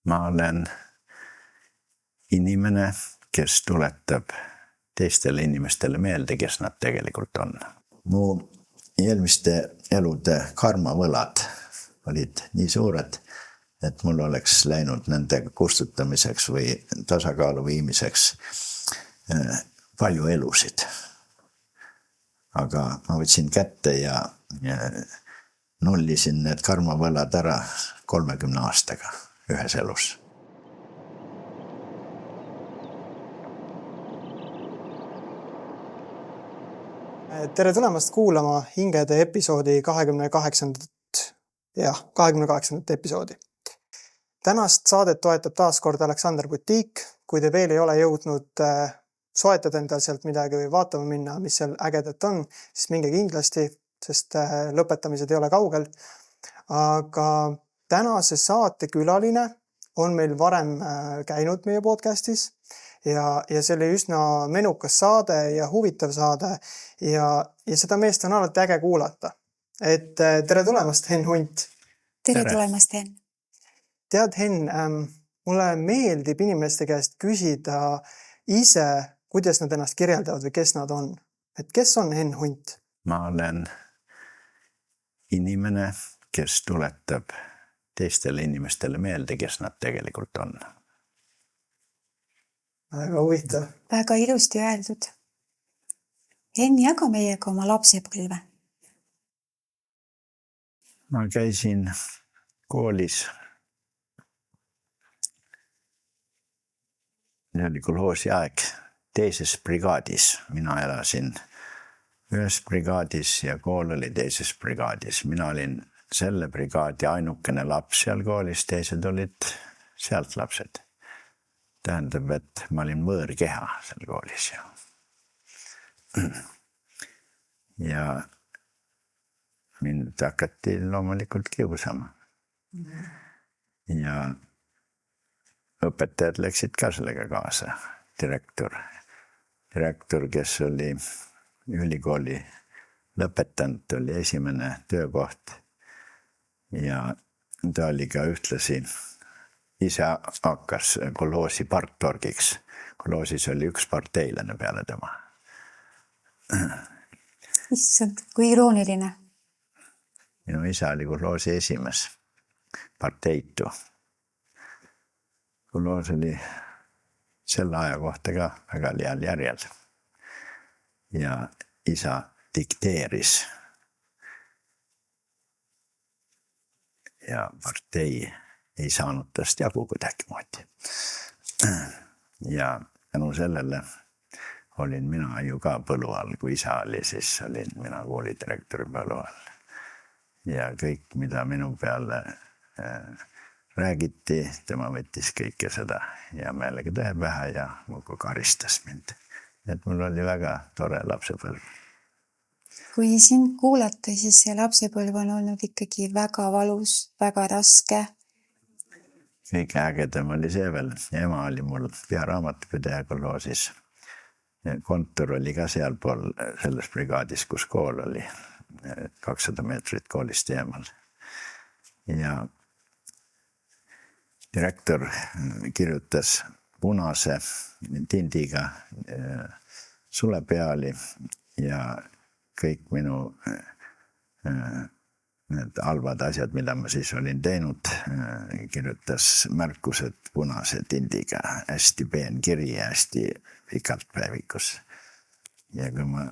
Ma olen inimene, kes tuletab teistele inimestele meelde, kes nad tegelikult on. Mu eelmiste elude karmavõlad olid nii suured, et mul oleks läinud nende kustutamiseks või tasakaalu viimiseks palju elusid. Aga ma võtsin kätte ja nullisin need karmavõlad ära 30 aastaga ühes elus. Tere tulemast kuulama Hingede episoodi 28. episoodi. Tänast saadet toetab taas kord Aleksander Butiik. Kui te veel ei ole jõudnud soetada endal sealt midagi või vaatama minna, mis seal ägedat on, siis minge kindlasti, sest lõpetamised ei ole kaugel. Aga tänase saate külaline on meil varem käinud meie podcastis ja see oli üsna menukas saade ja huvitav saade ja seda meest on alati äge kuulata. Et tere tulemast, Henn Hunt! Tere tulemast, Henn! Tead, Henn, mulle meeldib inimeste käest küsida ise, kuidas nad ennast kirjeldavad või kes nad on. Et kes on Henn Hunt? Ma olen inimene, kes tuletab teistele inimestele meelde, kes nad tegelikult on. Väga huvitav. Väga ilusti öeldud. Henn, jaga meiega oma lapsepõlve. Ma käisin koolis. See oli kolhoosi aeg teises brigaadis. Mina elasin ühes brigaadis ja kool oli teises brigaadis. Mina olin selle brigaadi ainukene laps seal koolis, teised olid sealt lapsed. Tähendab, et ma olin võõrkeha seal koolis. Ja mind hakati loomulikult kiusama. Ja õpetajad läksid ka sellega kaasa. Direktor, kes oli ülikooli lõpetanud, oli esimene töökoht. Ja ta oli ka ühtlasi ise hakkas kolhoosi partorgiks. Kolhoosis oli üks parteilane peale tema. Issand, kui irooniline. Minu isa oli kolhoosi esimees, parteitu. Kolhoos oli selle aja kohta ka väga heal järjel. Ja isa dikteeris. Ja partei ei saanud tast jagu kuidagi moodi. Ja tänu sellele olin mina ju ka põlu all, kui isa oli, siis olin mina koolidirektori põlu all. Ja kõik, mida minu peale räägiti, tema võttis kõike seda ja meelega tõe pähe ja muidu karistas mind. Et mul oli väga tore lapsepõlv. Kui sind kuulata, siis see lapsepõlv on olnud ikkagi väga valus, väga raske. Kõige ägedam oli see veel. Ema oli mul pearaamatupidaja kolhoosis. Kontor oli ka sealpool selles brigaadis, kus kool oli. 200 meetrit koolist eemal. Ja direktor kirjutas punase tindiga sule peali ja kõik minu need halvad asjad, mida ma siis olin teinud, kirjutas märkused punase tindiga, hästi peen kiri ja hästi pikalt päevikus. Ja kui ma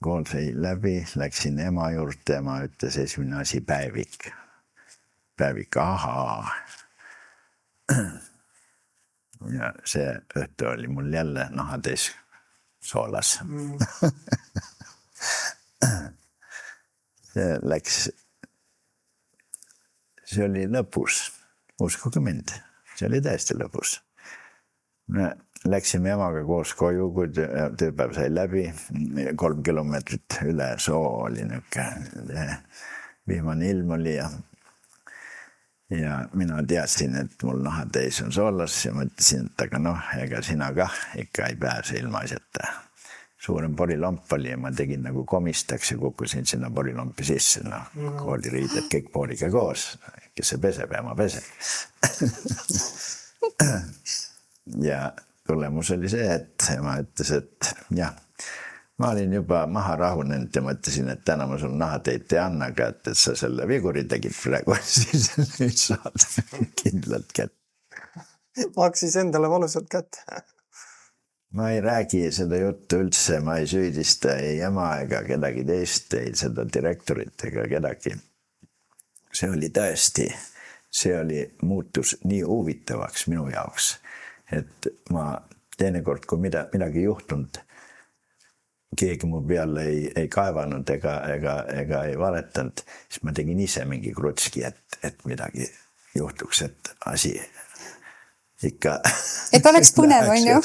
kool sai läbi, läksin ema juurde, ema ütles esimene asi päevik. Päevik, ahaa. Ja see õhtu oli mul jälle nahatäis soolas. See läks... See oli lõpus, uskuge mind, see oli täiesti lõpus. Me läksime emaga koos koju, kui tööpäev sai läbi, 3 kilomeetrit üle soo oli niisugune viimane ilm oli ja mina teadsin, et mul nahatäis on soolas ja mõtlesin, et aga ega sina kah ikka ei pääse ilma asjata. Suurem porilomp oli ja ma tegin nagu komistaks ja kukkusin sinna porilompi sisse. Kooliriided kõik pooliga koos. Kes see peseb ja ma peseb. Ja tulemus oli see, et ema ütles, et jah, ma olin juba maha rahunenud ja mõtlesin, et täna ma sul nahateid ei anna, aga et sa selle viguri tegid praegu, siis nüüd saad kindlalt kätt. Maksis endale valusalt kätte. Ma ei räägi seda juttu üldse, ma ei süüdista ei ema ega kedagi teist, ei seda direktorit ega kedagi. See oli tõesti, muutus nii huvitavaks minu jaoks, et ma teinekord, kui midagi juhtunud, keegi mu peale ei kaevanud ega ei valetanud, siis ma tegin ise mingi krutski, et midagi juhtuks, et asi ikka... Et oleks põnev, on ju?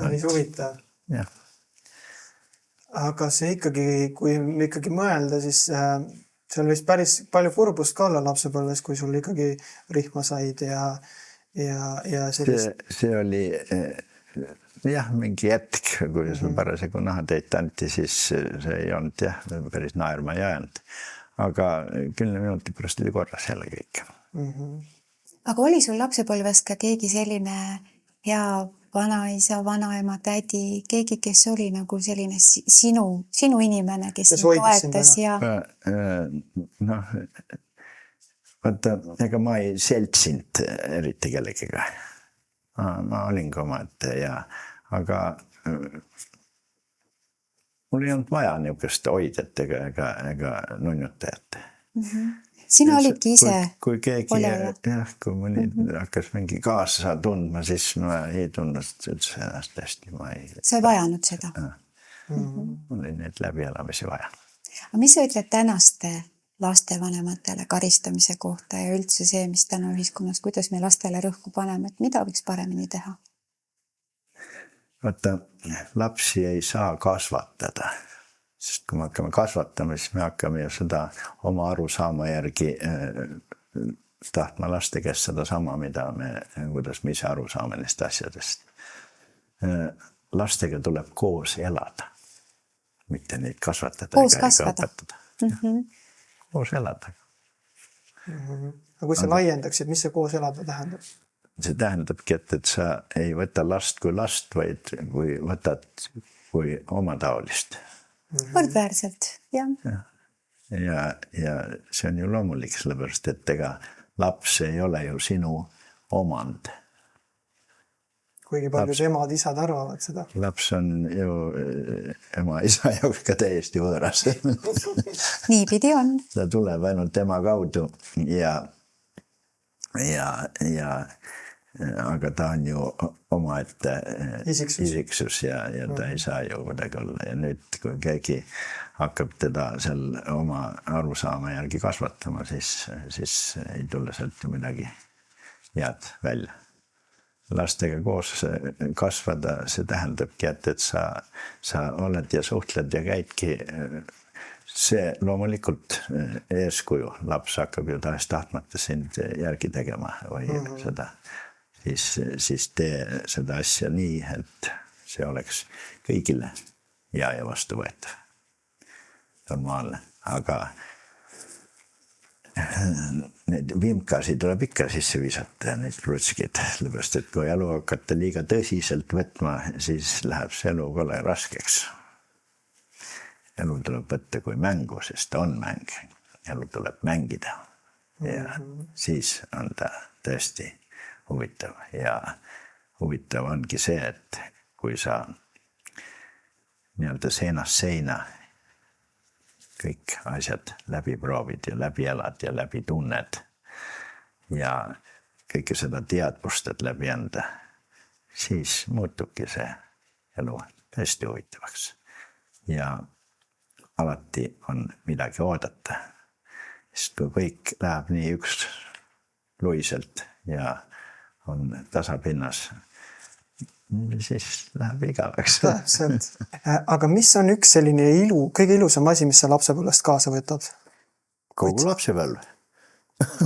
Oli huvitav. Jah. Aga see ikkagi, kui ikkagi mõelda, siis seal võis päris palju kurbust ka olla lapsepõlves, kui sul ikkagi rihma said ja sellist... See oli jah, mingi hetk, kui sul parasjagu nahateid anti, siis see ei olnud jah, päris naerma ei ajanud. Aga 10 minuti pärast oli korras jälle kõik. Aga oli sul lapsepõlves ka keegi selline hea vanaisa, vanaema, tädi, keegi, kes oli nagu selline sinu inimene, kes toetas ja... Noh, vaata, ega ma ei seltsinud eriti kellegiga. Ma olin ka omate aga mul ei olnud vaja niisugust hoidjat ega nunjutajat. Sina olidki ise kui keegi, jah, kui mõni hakkas mingi kaasa tundma, siis ma ei tundnud üldse ennast hästi. Sa ei vajanud seda? Mul oli neid läbielamisi vaja. Aga mis sa ütled tänaste lastevanematele karistamise kohta ja üldse see, mis täna ühiskonnas, kuidas me lastele rõhku paneme, et mida võiks paremini teha? Vaata, lapsi ei saa kasvatada. Sest kui me hakkame kasvatama, siis me hakkame ju seda oma arusaama järgi tahtma laste käest seda sama, kuidas me ise aru saame neist asjadest. Lastega tuleb koos elada, mitte neid kasvatada. Koos kasvada. Koos elada. Aga kui sa laiendaksid, mis see koos elada tähendab? See tähendabki, et sa ei võta last kui last, vaid kui võtad kui oma taolist. Võrdväärselt, jah. Ja see on ju loomulik, sellepärast, et ega laps ei ole ju sinu omand. Kuigi paljud emad, isad arvavad seda. Laps on ju ema isa jaoks ka täiesti võõras. Niipidi on. Ta tuleb ainult ema kaudu aga ta on ju omaette isiksus ja ta ei saa ju kuidagi olla. Ja nüüd, kui keegi hakkab teda seal oma arusaama järgi kasvatama, siis ei tule sealt ju midagi head välja. Lastega koos kasvada, see tähendabki, et sa oled ja suhtled ja käidki. See loomulikult eeskuju, laps hakkab ju tahtmata sind järgi tegema või seda. Siis tee seda asja nii, et see oleks kõigile hea ja vastuvõetav. Normaalne, aga need vimkasid tuleb ikka sisse visata, need krutskid, sellepärast, et kui elu hakata liiga tõsiselt võtma, siis läheb see elu kole raskeks. Elu tuleb võtta kui mängu, sest ta on mäng. Elu tuleb mängida ja siis on ta tõesti huvitav. Ja huvitav ongi see, et kui sa nii-öelda seinast seina kõik asjad läbi proovid ja läbi elad ja läbi tunned ja kõike seda teadvustad läbi enda, siis muutubki see elu tõesti huvitavaks. Ja alati on midagi oodata, sest kui kõik läheb nii üks luiselt ja on tasapinnas, siis läheb igavaks. Täpselt. Aga mis on üks selline kõige ilusam asi, mis sa lapsepõlvest kaasa võtad? Kogu lapsepõlv.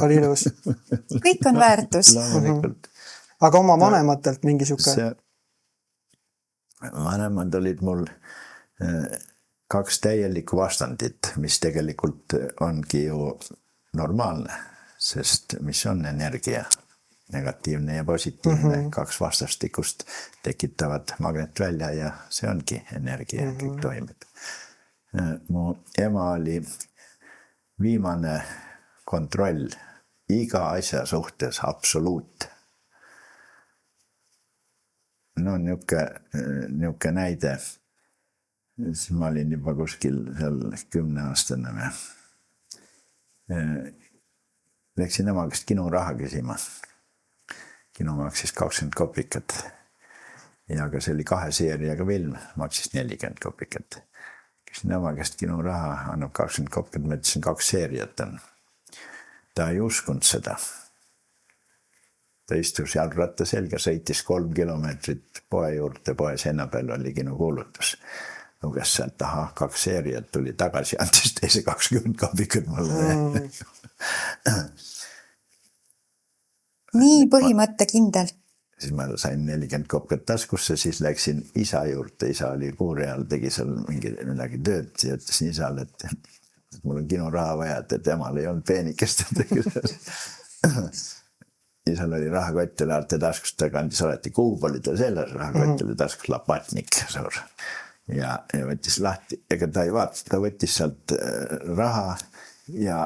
Oli ilus. Kõik on väärtus. Aga oma vanematelt mingi siuke? Vanemad olid mul 2 täielikku vastandit, mis tegelikult ongi ju normaalne, sest mis on energia? negatiivne ja positiivne, kaks vastastikust tekitavad magnetvälja ja see ongi energia, kõik toimib. Mu ema oli viimane kontroll iga asja suhtes absoluut. No niuke näide. Siis ma olin juba kuskil seal 10-aastane. Läksin ema käest kinuraha küsima. Kino maksis 20 kopikat. Ja aga see oli 2 seeriaga film, maksis 40 kopikat. Küsin ema käest kinuraha, annab 20 kopikat, ma ütlesin 2 seeriat on. Ta ei uskunud seda. Ta istus jalgratta selga, sõitis 3 kilomeetrit poe juurde, poe seina peal oli kinokuulutus. Luges sealt, 2 seeriat tuli tagasi, andis teise 20 kopikat mulle. Nii põhimõttekindel. Siis ma sain 40 kopikat taskusse, siis läksin isa juurde. Isa oli kuureal, tegi seal midagi tööd ja ütlesin isale, et mul on kinuraha vaja, et temal ei olnud peenikest. Isal oli rahakott oli arte taskust, ta kandis alati kuub, oli ta selles rahakott oli taskus lapatnik suur. Ja võttis lahti, ega ta ei vaata, ta võttis sealt raha ja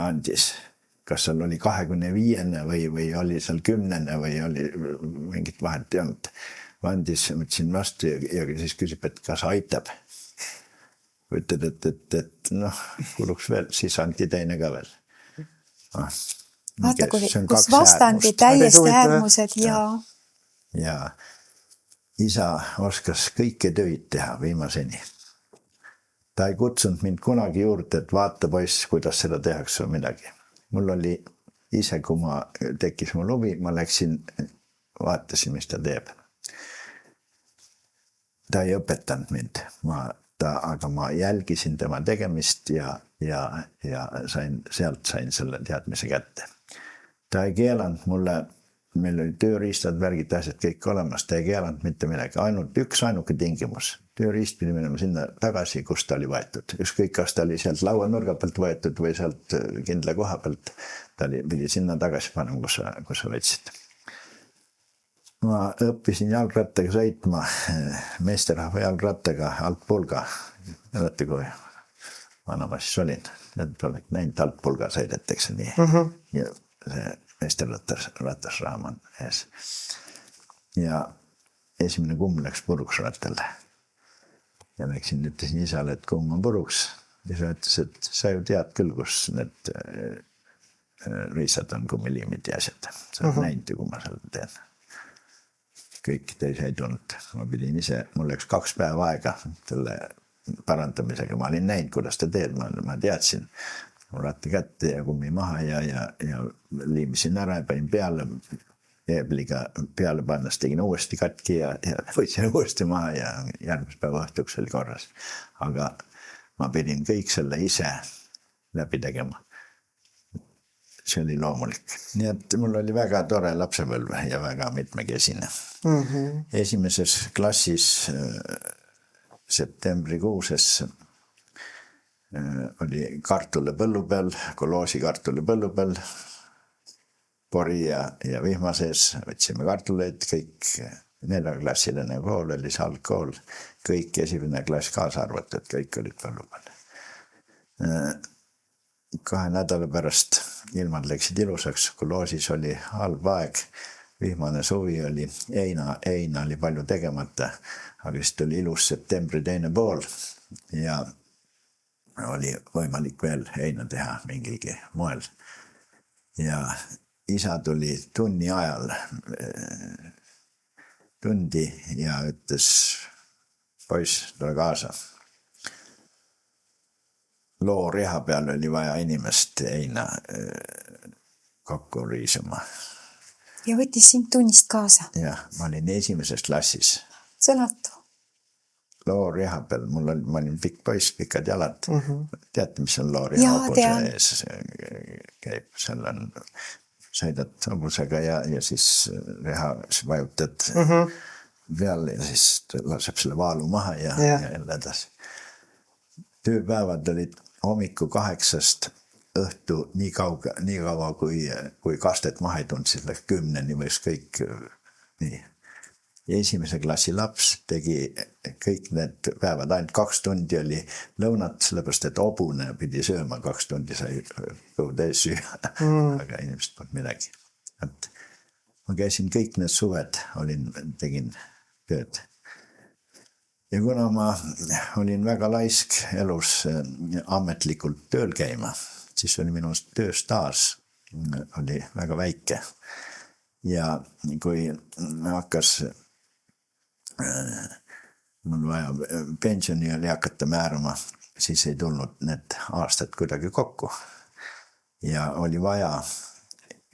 andis. Kas seal oli 25 või oli seal 10 või oli mingit vahet ei olnud. Andis, mõtlesin vastu ja siis küsib, et kas aitab. Ütled, et noh, kuluks veel, siis anti teine ka veel. Vaata, kus vastandi täiesti äärmused ja isa oskas kõike tööd teha viimaseni. Ta ei kutsunud mind kunagi juurde, et vaata poiss, kuidas seda tehakse või midagi. Mul oli ise, kui tekkis mul huvi, ma läksin, vaatasin, mis ta teeb. Ta ei õpetanud mind, aga ma jälgisin tema tegemist ja sealt sain selle teadmise kätte. Ta ei keelanud mulle, meil oli tööriistad, värgid, asjad kõik olemas, ta ei keelanud mitte midagi, ainult ainuke tingimus. Tööriist pidi minema sinna tagasi, kus ta oli võetud. Ükskõik, kas ta oli sealt lauanurga pealt võetud või sealt kindla koha pealt, ta pidi sinna tagasi panema, kus sa võtsid. Ma õppisin jalgrattaga sõitma, meesterahva jalgrattaga altpulga. Mäletate, kui vana ma siis olin. Oled näinud altpulga sõidetakse nii. Ja see meesterrattasraam on ees. Ja esimene kumm läks puruks rattale. Ja läksin, ütlesin isale, et kumm on puruks. Isa ütles, et sa ju tead küll, kus need riisad on kummiliimid ja asjad. Sa oled näinud ju, kui ma selle teen. Kõik teise ei tulnud. Ma pidin ise, mul läks 2 päeva aega selle parandamisega. Ma olin näinud, kuidas ta teed. Ma teadsin. Ratti kätte ja kummi maha ja liimisin ära ja panin peale. Eebliga peale pannas tegin uuesti katki ja võtsin uuesti maha ja järgmise päeva õhtuks oli korras. Aga ma pidin kõik selle ise läbi tegema. See oli loomulik. Nii et mul oli väga tore lapsepõlve ja väga mitmekesine. Esimeses klassis septembrikuuses oli kartule põllu peal, koloosi kartule põllu peal, pori ja vihma sees, võtsime kartuleid, kõik 4-klassiline kool oli see algkool, kõik esimene klass kaasa arvatud, kõik olid põllu peal. 2 nädala pärast ilmad läksid ilusaks, koloosis oli halb aeg, vihmane suvi oli, heina oli palju tegemata, aga siis oli ilus septembri teine pool ja oli võimalik veel heina teha mingilgi moel. Ja isa tuli tunni ajal tundi ja ütles, poiss, tule kaasa. Looreha peal oli vaja inimest heina kokku riisuma. Ja võttis sind tunnist kaasa? Jah, ma olin esimeses klassis. Sõnatu. Looreha peal, ma olin pikk poiss, pikad jalad. Teate, mis on looreha hobuse ees käib? Seal on, sõidad hobusega ja siis reha vajutad peal ja siis laseb selle vaalu maha ja jälle edasi. Tööpäevad olid hommiku 8 õhtu nii kaua kui kastet maha ei tulnud, siis läks 10 võis kõik nii. Ja esimese klassi laps tegi kõik need päevad, ainult 2 tundi oli lõunat, sellepärast et hobune pidi sööma 2 tundi, sai kõhu täis süüa, aga inimesed polnud midagi. Et ma käisin kõik need suved, tegin tööd. Ja kuna ma olin väga laisk elus ametlikult tööl käima, siis oli minu tööstaaž oli väga väike. Ja kui hakkas mul vaja pensioni oli hakata määrama, siis ei tulnud need aastad kuidagi kokku. Ja oli vaja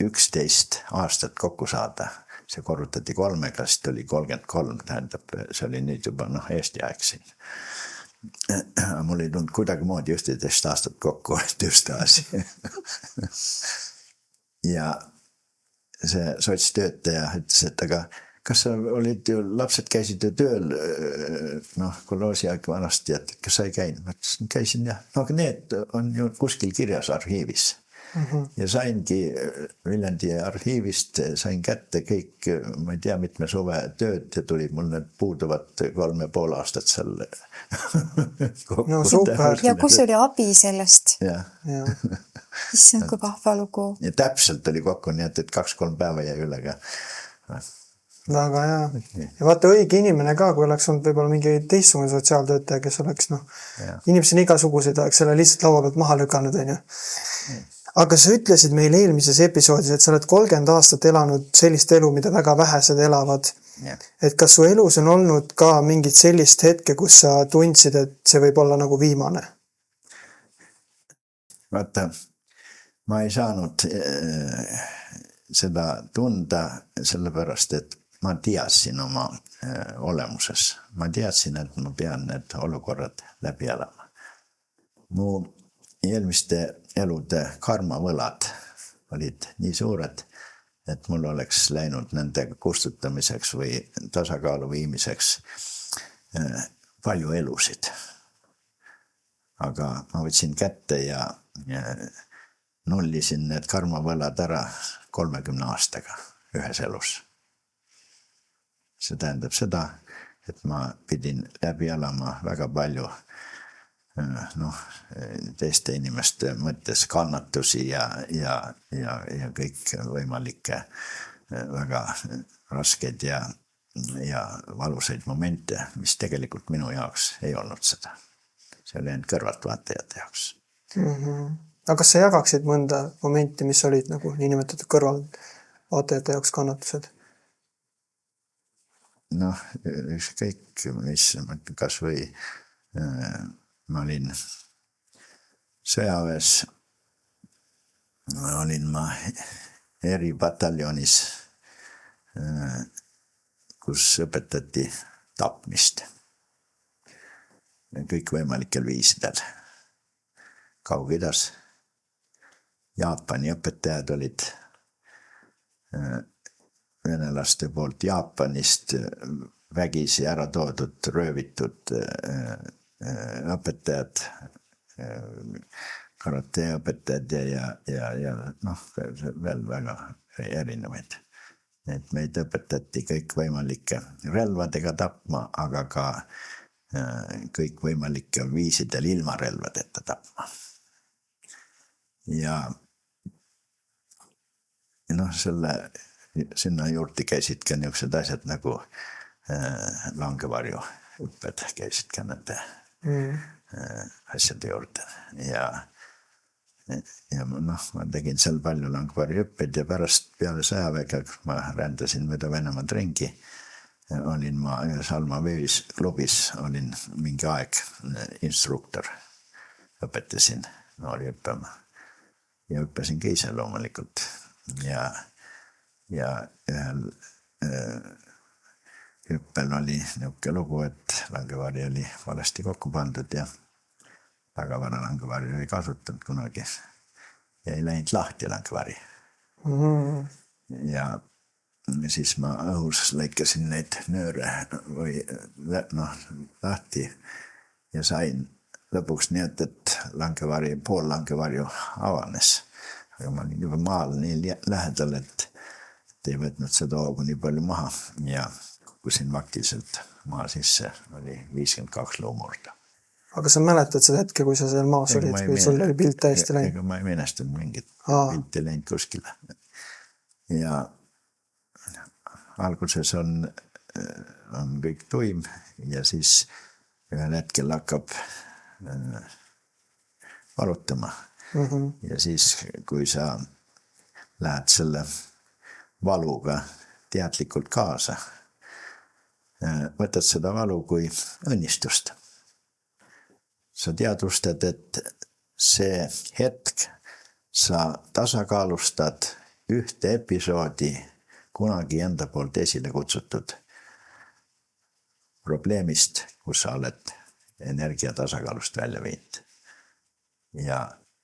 11 aastat kokku saada. See korrutati 3-ga, siis oli 33, tähendab, see oli nüüd juba Eesti aeg siin. Mul ei tulnud kuidagi moodi 11 aastat kokku tööstaaži. Ja see sotstöötaja ütles, et aga kas sa olid ju, lapsed käisid ju tööl, kolhoosi aeg vanasti, et kas sa ei käinud? Ma ütlesin, käisin jah. No aga need on ju kuskil kirjas arhiivis. Ja saingi Viljandi arhiivist, sain kätte kõik, ma ei tea, mitme suve tööd ja tuli mul need puuduvad 3,5 aastat seal. No super. Ja kus oli abi sellest? Ja. Issand, kui vahva lugu. Ja täpselt oli kokku, nii et 2-3 päeva jäi üle ka. Väga hea. Ja vaata õige inimene ka, kui oleks olnud võib-olla mingi teistsugune sotsiaaltöötaja, kes oleks, inimesed on igasugused, oleks selle lihtsalt laua pealt maha lükanud, on ju. Aga sa ütlesid meil eelmises episoodis, et sa oled 30 aastat elanud sellist elu, mida väga vähesed elavad. Yeah. Et kas su elus on olnud ka mingit sellist hetke, kus sa tundsid, et see võib olla nagu viimane? Vaata, ma ei saanud seda tunda sellepärast, et ma teadsin oma olemuses. Ma teadsin, et ma pean need olukorrad läbi elama. Mu eelmiste elude karmavõlad olid nii suured, et mul oleks läinud nendega kustutamiseks või tasakaalu viimiseks palju elusid. Aga ma võtsin kätte ja nullisin need karmavõlad ära 30 aastaga ühes elus. See tähendab seda, et ma pidin läbi elama väga palju teiste inimeste mõttes kannatusi ja kõik võimalikke väga raskeid ja valusaid momente, mis tegelikult minu jaoks ei olnud seda. See oli ainult kõrvaltvaatajate jaoks. Aga kas sa jagaksid mõnda momenti, mis olid nagu niinimetatud kõrvaltvaatajate jaoks kannatused? Kõik, mis kas või ma olin sõjaväes, olin ma eripataljonis, kus õpetati tapmist kõikvõimalikel viisidel. Kaug-Idas, Jaapani õpetajad olid venelaste poolt Jaapanist vägisi ära toodud, röövitud õpetajad, karateõpetajad ja veel väga erinevaid. Et meid õpetati kõik võimalike relvadega tapma, aga ka kõik võimalike viisidel ilma relvadeta tapma. Ja sinna juurde käisid ka niisugused asjad nagu langevarju õpped käisid ka nende asjade juurde. Ja ma tegin seal palju langevarju ja pärast peale sõjaväega, ma rändasin mööda Venemaad ringi, olin ma Salma Veevis klubis, olin mingi aeg instruktor, õpetasin noori õppima ja õppasin ka ise loomulikult ja ühel hüppel oli niisugune lugu, et langevari oli valesti kokku pandud ja tagavara langevari ei kasutanud kunagi ja ei läinud lahti langevari. Ja siis ma õhus lõikasin neid nööre või lahti ja sain lõpuks nii, et pool langevarju avanes. Aga ma olin juba maal nii lähedal, et ei võtnud seda hoogu nii palju maha ja kukkusin vaktiliselt maa sisse, oli 52 luumurda. Aga sa mäletad seda hetke, kui sa seal maas olid, või sul oli pilt täiesti läinud? Ega ma ei meenestanud mingit pilti läinud kuskile. Ja alguses on kõik tuim ja siis ühel hetkel hakkab valutama. Ja siis, kui sa lähed selle valuga teadlikult kaasa, võtad seda valu kui õnnistust. Sa teadvustad, et see hetk sa tasakaalustad ühte episoodi kunagi enda poolt esile kutsutud probleemist, kus sa oled energia tasakaalust välja viinud. Ja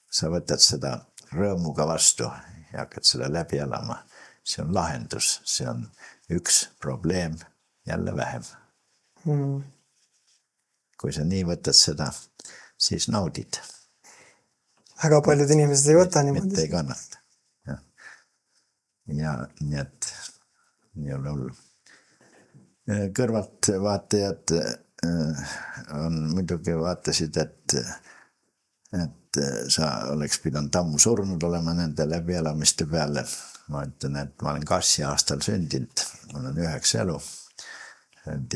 sa võtad seda rõõmuga vastu ja hakkad seda läbi elama. See on lahendus, see on üks probleem jälle vähem. Kui sa nii võtad seda, siis naudid. Väga paljud inimesed ei võta niimoodi. Mitte ei kannata. Ja nii, et nii ole hullu. Kõrvalt vaatajad on muidugi vaatasid, et sa oleks pidanud ammu surnud olema nende läbielamiste peale. Ma ütlen, et ma olen Kassi aastal sündinud, mul on 9 elu. Et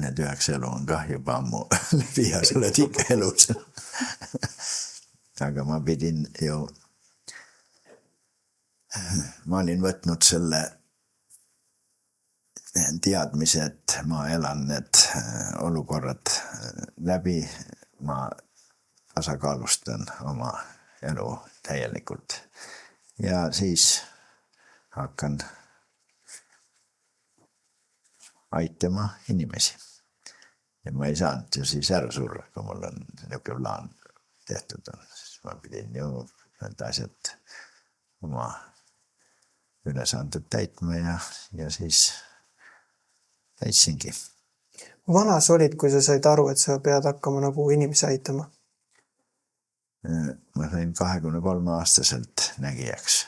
need 9 elu on kah juba ammu läbi ja sa oled ikka elus. Aga ma pidin ju, ma olin võtnud selle teadmise, et ma elan need olukorrad läbi, ma tasakaalustan oma elu täielikult. Ja siis hakkan aitama inimesi. Ja ma ei saanud ju siis ära surra, kui mul on niisugune plaan tehtud. Siis ma pidin ju need asjad oma ülesanded täitma ja siis täitsingi. Vana sa olid, kui sa said aru, et sa pead hakkama nagu inimesi aitama? Ma sain 23-aastaselt nägijaks.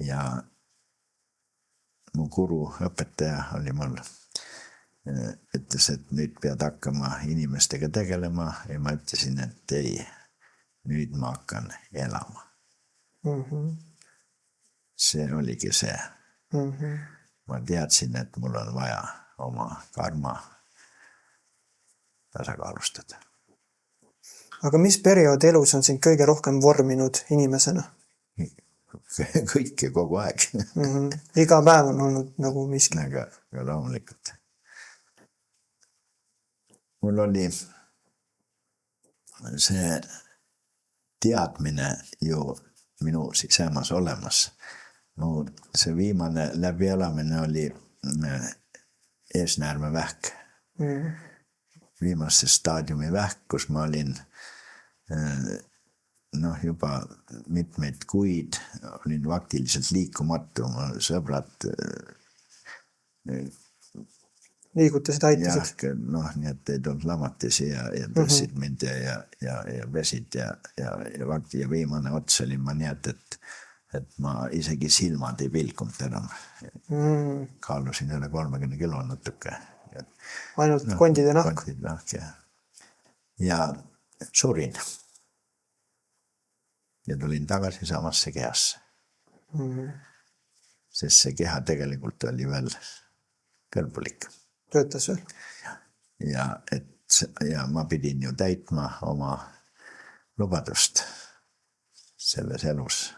Ja mu guru õpetaja oli mul, ütles, et nüüd pead hakkama inimestega tegelema ja ma ütlesin, et ei, nüüd ma hakkan elama. See oligi see. Ma teadsin, et mul on vaja oma karma tasakaalustada. Aga mis periood elus on sind kõige rohkem vorminud inimesena? Kõike kogu aeg. Iga päev on olnud nagu miski. Aga loomulikult. Mul oli see teadmine ju minu sisemas olemas. See viimane läbielamine oli eesnäärmevähk. Viimase staadiumi vähk, kus ma olin juba mitmeid kuid, olin vaktiliselt liikumatu, mu sõbrad liigutasid, aitasid. Nii et ei tulnud lamatisi ja tõssid mind ja vesid ja viimane ots oli ma nii, et ma isegi silmad ei pilkunud enam. Kaalusin üle 30 kilo natuke. Ainult kondid ja nahk? Kondid ja nahk, ja surin. Ja tulin tagasi samasse kehasse. Sest see keha tegelikult oli veel kõlbulik. Töötas veel? Ja ma pidin ju täitma oma lubadust selles elus.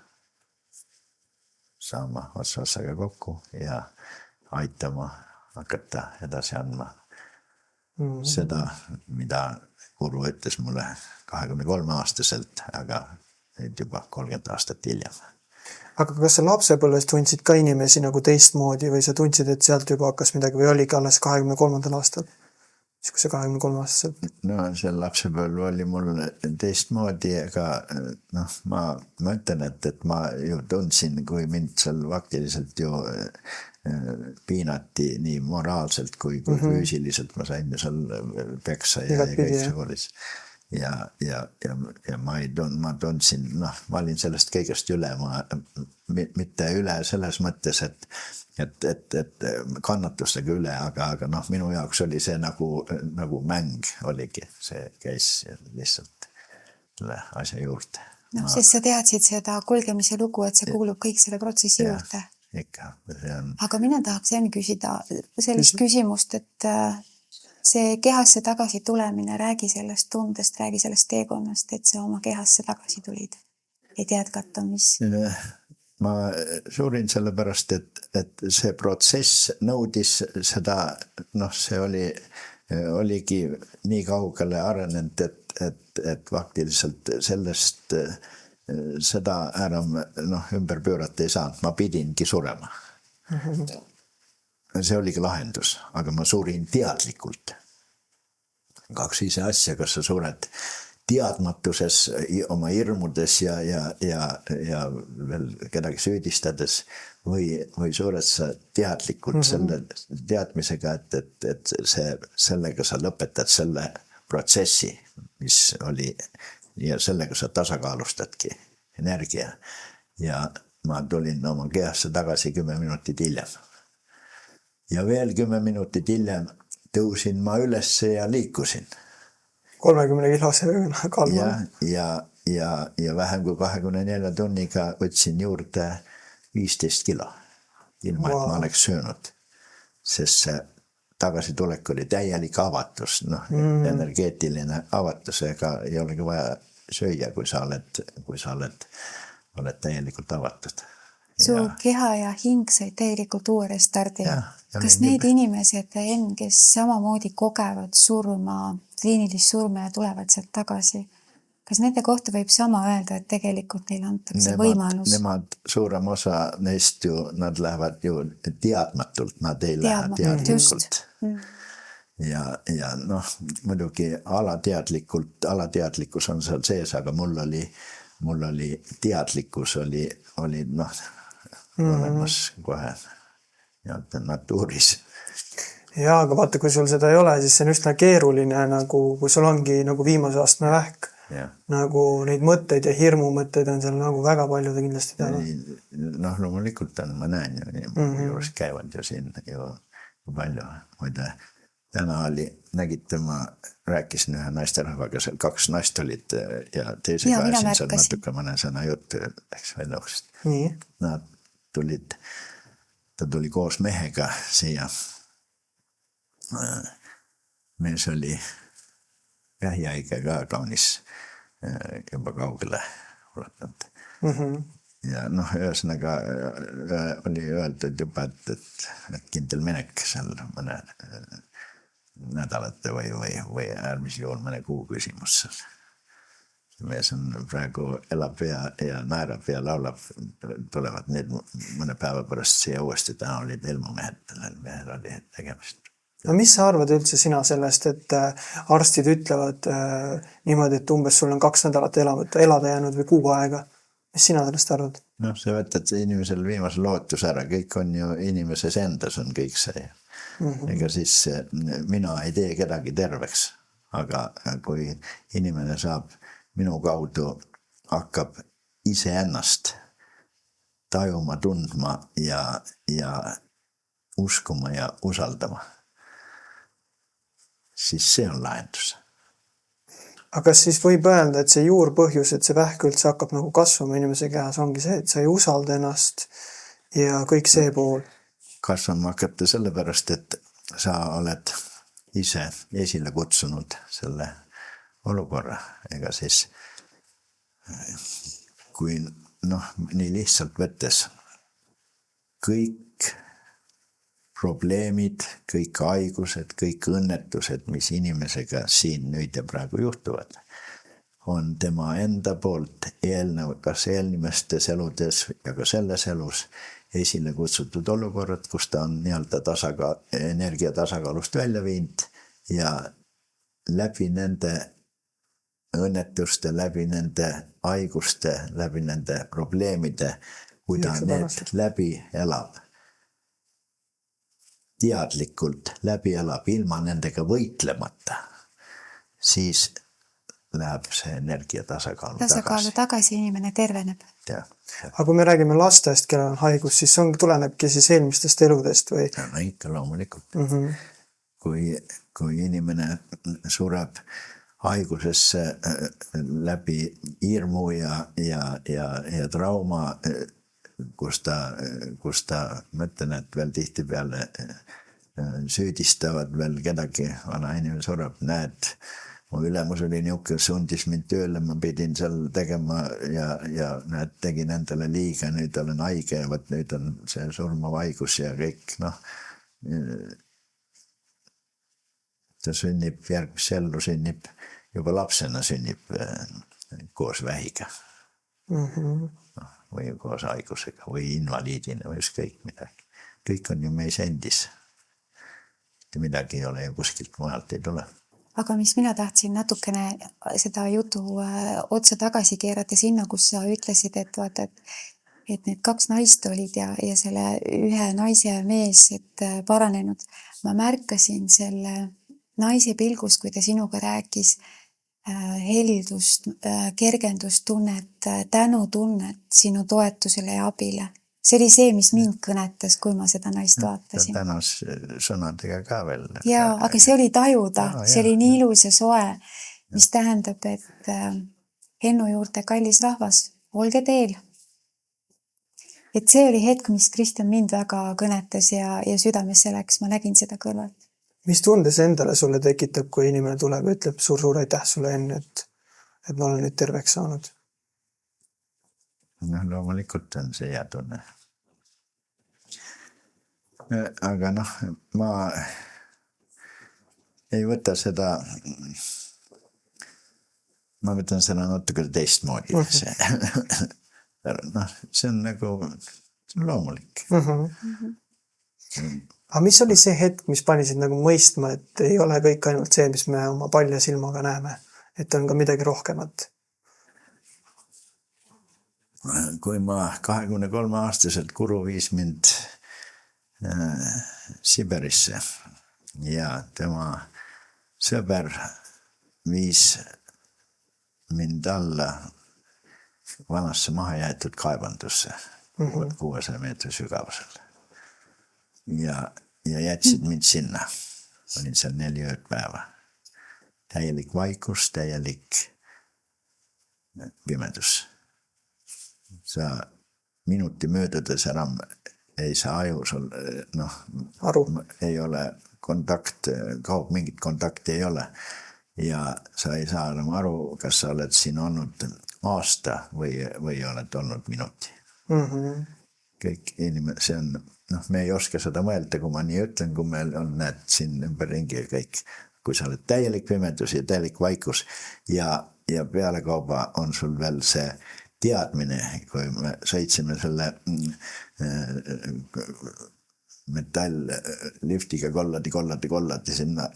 Saama otsaga kokku ja aitama hakata edasi andma seda, mida guru ütles mulle 23-aastaselt, aga nüüd juba 30 aastat hiljem. Aga kas sa lapsepõlves tundsid ka inimesi nagu teistmoodi või sa tundsid, et sealt juba hakkas midagi või oligi alles 23. aastal? siis kui sa 23-aastaselt? No see lapsepõlv oli mul teistmoodi, aga noh, ma ütlen, et ma ju tundsin, kui mind seal faktiliselt ju piinati nii moraalselt kui füüsiliselt, ma sain ju seal peksa ja kõik see koolis. Ja ma tundsin, noh, ma olin sellest kõigest üle, mitte üle selles mõttes, et kannatustega üle, aga noh, minu jaoks oli see nagu mäng oligi, see käis lihtsalt selle asja juurde. Noh, sest sa teadsid seda kulgemise lugu, et see kuulub kõik selle protsessi juurde. Ikka, see on. Aga mina tahaks enne küsida sellist küsimust, et see kehasse tagasi tulemine, räägi sellest tundest, räägi sellest teekonnast, et sa oma kehasse tagasi tulid, et jätkata, mis? Ma suurin sellepärast, et see protsess nõudis seda, noh, see oligi nii kaugele arenenud, et faktiliselt sellest seda enam ümber pöörata ei saanud, ma pidingi surema. See oligi lahendus, aga ma surin teadlikult. Kaks ise asja, kas sa sured teadmatuses, oma hirmudes ja veel kedagi süüdistades või sured sa teadlikult selle teadmisega, et sellega sa lõpetad selle protsessi, mis oli, ja sellega sa tasakaalustadki energia. Ja ma tulin oma kehasse tagasi 10 minutit hiljem. Ja veel 10 minutit hiljem tõusin ma ülesse ja liikusin. 30 kilose kalma. Ja vähem kui 24 tunniga võtsin juurde 15 kilo. Ilma, et ma oleks söönud. Sest see tagasitulek oli täielik avatus, energeetiline avatus, ega ei olegi vaja süüa, kui sa oled täielikult avatud. Su keha ja hing sai täielikult uue restardi. Kas need inimesed, kes samamoodi kogevad surma, kliinilist surma ja tulevad sealt tagasi, kas nende kohta võib sama öelda, et tegelikult neile antakse võimalus? Nemad suurem osa neist ju, nad lähevad ju teadmatult, nad ei lähe teadlikult. Ja noh, muidugi alateadlikkus on seal sees, aga mul oli teadlikkus oli noh, olemas kohe natuuris. Ja, aga vaata, kui sul seda ei ole, siis see on üsna keeruline, nagu, kui sul ongi nagu viimase astme vähk. Nagu neid mõtteid ja hirmu mõtteid on seal nagu väga palju ta kindlasti teada. Noh, loomulikult on, ma näen ju, juures käivad ju siin ju palju. Muide, täna nägite, ma rääkisin ühe naisterahvaga, seal 2 naist olid ja teisega ajasin seal natuke mõne sõna juttu, läks välja uksest. Nad ta tuli koos mehega siia. Mees oli vähihaige ka kaunis juba kaugele ulatanud. Ja noh, ühesõnaga oli öeldud juba, et kindel minek seal mõne nädalate või äärmisel juhul mõne kuu küsimus seal. Mees on praegu elab ja naerab ja laulab, tulevad need mõne päeva pärast siia uuesti, täna olid ilmumehed, mehel oli tegemist. No mis sa arvad üldse sina sellest, et arstid ütlevad niimoodi, et umbes sul on 2 nädalat elada jäänud või kuu aega? Mis sina sellest arvad? Noh, see võtad inimesel viimase lootus ära, kõik on ju inimeses endas on kõik see. Ega siis mina ei tee kedagi terveks, aga kui inimene saab minu kaudu hakkab iseennast tajuma, tundma ja uskuma ja usaldama, siis see on lahendus. Aga siis võib öelda, et see juurpõhjus, et see vähk üldse hakkab nagu kasvama inimese kehas, ongi see, et sa ei usalda ennast ja kõik see pool. Kasvama hakkab sellepärast, et sa oled ise esile kutsunud selle olukorra, ega siis kui nii lihtsalt võttes kõik probleemid, kõik haigused, kõik õnnetused, mis inimesega siin nüüd ja praegu juhtuvad, on tema enda poolt kas eelnimestes eludes ja ka selles elus esile kutsutud olukorrad, kus ta on nii-öelda energia tasakaalust välja viinud ja läbi nende õnnetuste, läbi nende haiguste, läbi nende probleemide, kui ta need läbi elab, teadlikult läbi elab, ilma nendega võitlemata, siis läheb see energia tasakaalu tagasi, inimene terveneb. Aga kui me räägime lastest, kellel on haigus, siis see tulenebki siis eelmistest eludest või? No ikka loomulikult. Kui inimene sureb haigusesse läbi hirmu ja trauma, kus ta mõtlen, et veel tihti peale süüdistavad veel kedagi, vana inimene sureb, näed, mu ülemus oli niuke, sundis mind tööle, ma pidin seal tegema ja näed, tegin endale liiga, nüüd olen haige ja võt nüüd on see surmav haigus ja kõik, ta sünnib, järgmisse ellu sünnib, juba lapsena sünnib koos vähiga. Või koos haigusega või invaliidina või ükskõik midagi. Kõik on ju meis endis. Midagi ei ole ju kuskilt mujalt ei tule. Aga mis mina tahtsin natukene seda jutu otsa tagasi keerata sinna, kus sa ütlesid, et vaata, et need 2 naist olid ja selle ühe naise mees, et paranenud. Ma märkasin selle naise pilgus, kui ta sinuga rääkis, heldust, kergendustunnet, tänutunnet sinu toetusele ja abile. See oli see, mis mind kõnetas, kui ma seda naist vaatasin. Ta tänas sõnadega ka veel. Jaa, aga see oli tajuda, see oli nii ilus ja soe, mis tähendab, et Hennu juurde kallis rahvas, olge teel. Et see oli hetk, mis Kristjan mind väga kõnetas ja südamesse läks, ma nägin seda kõrvalt. Mis tunde see endale sulle tekitab, kui inimene tuleb ja ütleb suur aitäh sulle enne, et ma olen nüüd terveks saanud? Loomulikult on see hea tunne. Aga ma ei võta seda, ma võtan seda natuke teistmoodi. See on nagu loomulik. Aga mis oli see hetk, mis panisid nagu mõistma, et ei ole kõik ainult see, mis me oma palja silmaga näeme, et on ka midagi rohkemat? Kui ma 23-aastaselt Kuru viis mind Siberisse ja tema sõber viis mind alla vanasse maha jäetud kaevandusse 600 meetri sügavusel ja jätsid mind sinna. Olin seal 4 ööpäeva. Täielik vaikus, täielik pimedus. Sa minuti möödudes enam ei saa aju sul, ei ole kontakt, kaob mingit kontakti ei ole ja sa ei saa enam aru, kas sa oled siin olnud aasta või oled olnud minuti. Kõik inimene, see on, me ei oska seda mõelda, kui ma nii ütlen, kui meil on näed siin ümberringi kõik, kui sa oled täielik pimedus ja täielik vaikus ja peale kauba on sul veel see teadmine, kui me sõitsime selle metallliftiga kollati sinna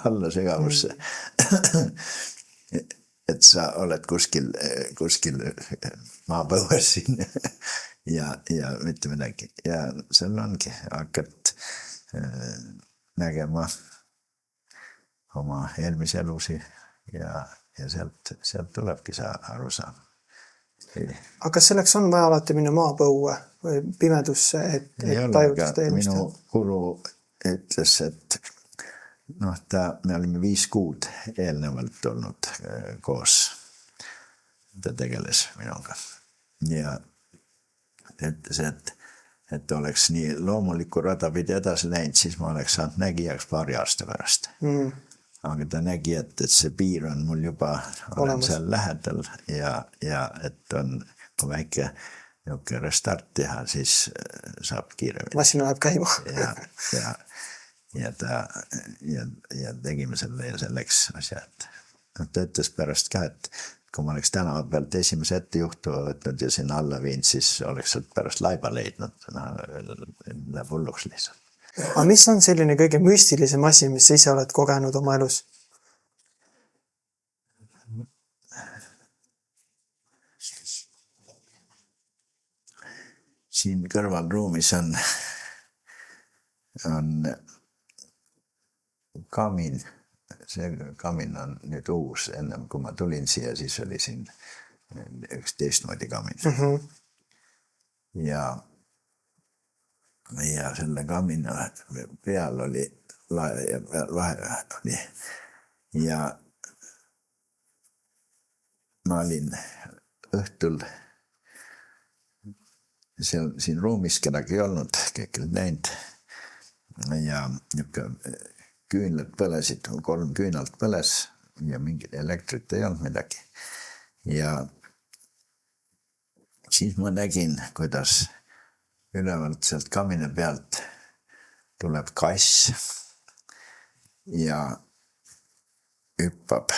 alla segavusse. Et sa oled kuskil maapõues siin ja mitte midagi. Ja seal ongi, hakkad nägema oma eelmise elusi ja sealt tulebki sa aru saama. Aga kas selleks on vaja alati minna maapõue või pimedusse, et tajuda seda eelmist? Minu guru ütles, et me olime 5 kuud eelnevalt olnud koos. Ta tegeles minuga. Ja ta ütles, et oleks nii loomulikku rada pidi edasi läinud, siis ma oleks saanud nägijaks 2 aasta pärast. Aga ta nägi, et see piir on mul juba, olen seal lähedal ja et on väike restart teha, siis saab kiiremini. Masina läheb käima. Ja tegime selle ja selleks asja. Ta ütles pärast ka, et kui ma oleks tänava pealt esimese ettejuhtu võtnud ja sinna alla viinud, siis oleks sealt pärast laiba leidnud. Läheb hulluks lihtsalt. aga mis on selline kõige müstilisem asi, mis sa ise oled kogenud oma elus? Siin kõrvalruumis on kamin. See kamin on nüüd uus. Ennem kui ma tulin siia, siis oli siin üks teistmoodi kamin. Ja selle kamina peal oli lae ja vahe oli. Ja ma olin õhtul siin ruumis kedagi ei olnud, kõik olid näinud. Ja küünlad põlesid, 3 küünalt põles ja mingit elektrit ei olnud midagi. Ja siis ma nägin, kuidas ülevalt sealt kamina pealt tuleb kass ja hüppab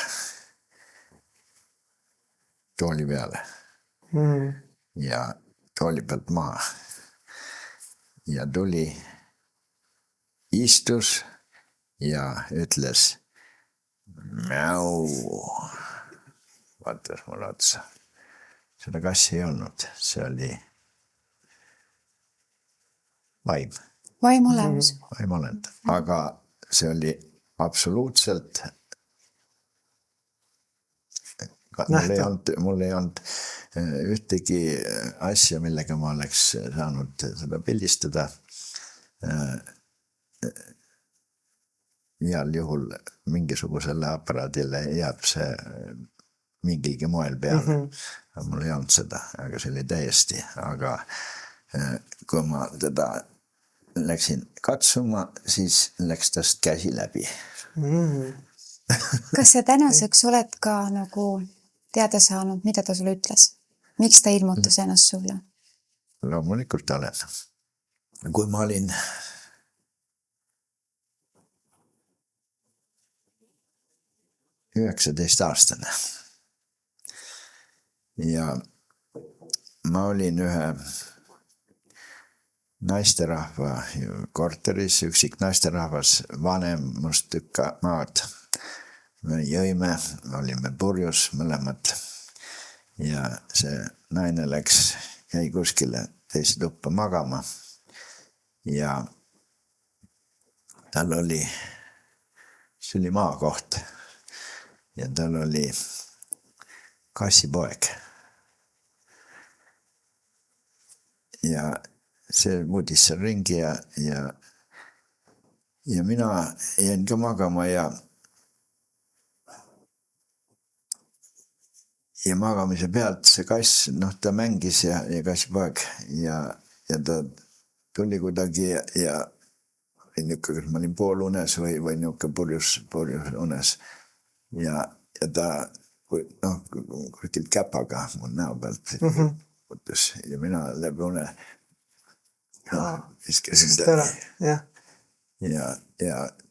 tooli peale. Ja tooli pealt maha. Ja tuli, istus ja ütles mäu. Vaatas mulle otsa. Seda kassi ei olnud. See oli vaim. Vaimolevus. Vaimolend. Aga see oli absoluutselt mul ei olnud ühtegi asja, millega ma oleks saanud seda pildistada. Heal juhul mingisugusele aparaadile jääb see mingilgi moel peale. Mul ei olnud seda, aga see oli täiesti. Aga kui ma teda läksin katsuma, siis läks tast käsi läbi. Kas sa tänaseks oled ka nagu teada saanud, mida ta sulle ütles? Miks ta ilmutas ennast sulle? Loomulikult olen. Kui ma olin 19-aastane ja ma olin ühe naisterahva korteris, üksik naisterahvas, vanem must tükk maad. Me jõime, olime purjus mõlemad ja see naine jäi kuskile teise tuppa magama ja tal oli, see oli maakoht ja tal oli kassipoeg. Ja see muudis seal ringi ja mina jäin ka magama ja magamise pealt see kass, ta mängis ja kassipoeg ja ta tuli kuidagi ja kas ma olin poolunes või niuke purjus unes ja ta kuskilt käpaga mun näo pealt puutus ja mina läbi une viskasin ta ja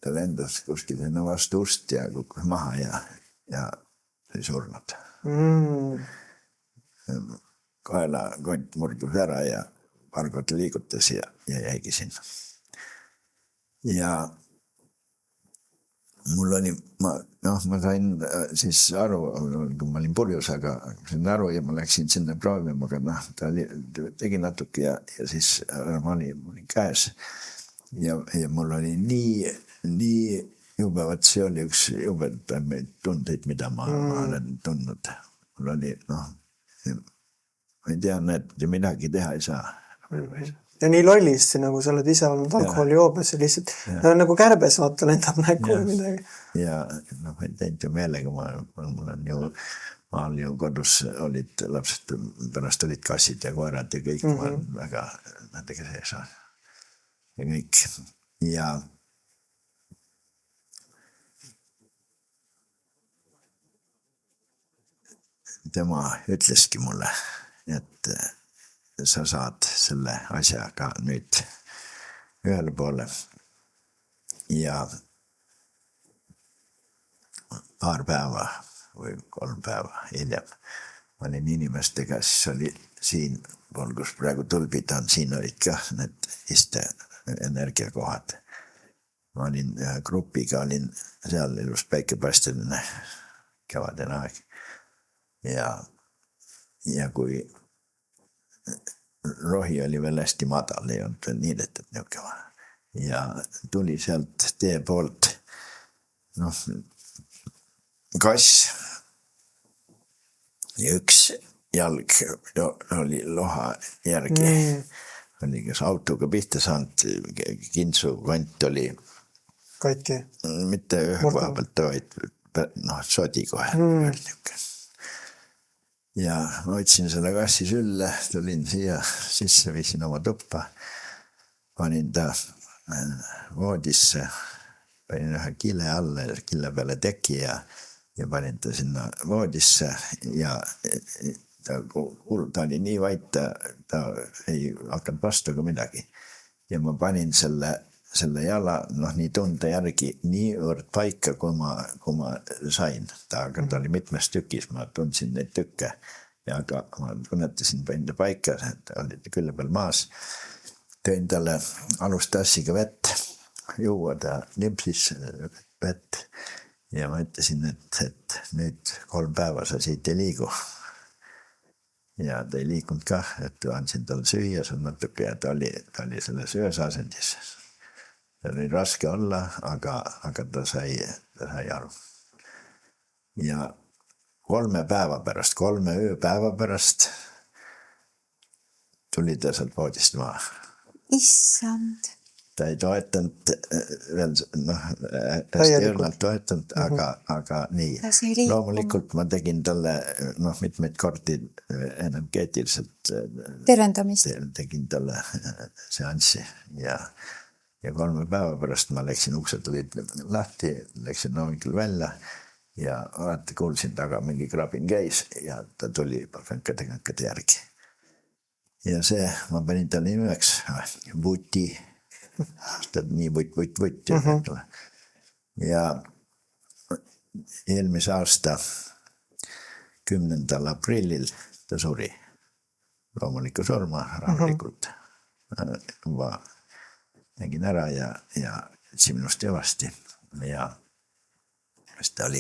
ta lendas kuskil sinna vastu ust ja kukkus maha ja sai surnud. Kaelakont murdus ära ja paar korda liigutas ja jäigi sinna. Ja mul oli, ma sain siis aru, kui ma olin purjus, aga sain aru ja ma läksin sinna proovima, aga ta tegi natuke ja siis ma olin käes ja mul oli nii jubevat, see oli üks jubedamaid tundeid, mida ma olen tundnud. Mul oli, ma ei tea, midagi teha ei saa. Ja nii lollisti, nagu sa oled ise olnud alkoholijoobes ja lihtsalt nagu kärbes vaata lendab näkku või midagi. Ja ma ei teinud ju meelega, mul on ju maal ju kodus olid lapsed, pärast olid kassid ja koerad ja kõik, ma olen väga nendega sees ja kõik. Ja tema ütleski mulle, et sa saad selle asjaga nüüd ühele poole ja paar päeva või 3 päeva hiljem ma olin inimestega, siis oli siin pool, kus praegu tulbid on, siin olid ka need energiakohad. Ma olin ühe grupiga, olin seal ilus päikepaisteline kevadine aeg. Ja kui rohi oli veel hästi madal, ei olnud veel niidetud niuke. Ja tuli sealt tee poolt kass ja üks jalg oli loha järgi. Oli kas autoga pihta saanud, kintsu kont oli Katki. mitte ühe koha pealt, vaid sodi kohe. Ja ma võtsin selle kassi sülle, tulin siia sisse, viisin oma tuppa, panin ta voodisse, panin ühe kille alla, kille peale teki ja panin ta sinna voodisse ja ta oli nii vait, ta ei hakanud vastu ka midagi. Ja ma panin selle jala, nii tunde järgi niivõrd paika, kui ma sain. Aga ta oli mitmes tükis, ma tundsin neid tükke. Ja aga ma tunnetasin, panin ta paika, ta oli külle peal maas. Tõin talle alustassiga vett, juua ta limpsis vett. Ja ma ütlesin, et nüüd 3 päeva sa siit ei liigu. Ja ta ei liikunud kah, et andsin talle süüa sul natuke ja ta oli selle söös asendis. Ta oli raske olla, aga ta sai aru. Ja 3 ööpäeva pärast tuli ta sealt voodist maha. Issand. Ta ei toetanud veel, hästi õrnalt toetanud, aga nii. Loomulikult ma tegin talle mitmeid kordi energeetiliselt tervendamist. Tegin talle seanssi ja 3 päeva pärast ma läksin, uksed olid lahti, läksin hommikul välja ja kuulsin taga mingi krabin käis ja ta tuli kankade järgi. Ja see, ma panin talle nimeks Vuti. Ta nii vutt. Ja eelmise aasta 10. aprillil ta suri. Loomulikku surma, rahulikult. Ma nägin ära ja etsin minust jõvasti. Ja ta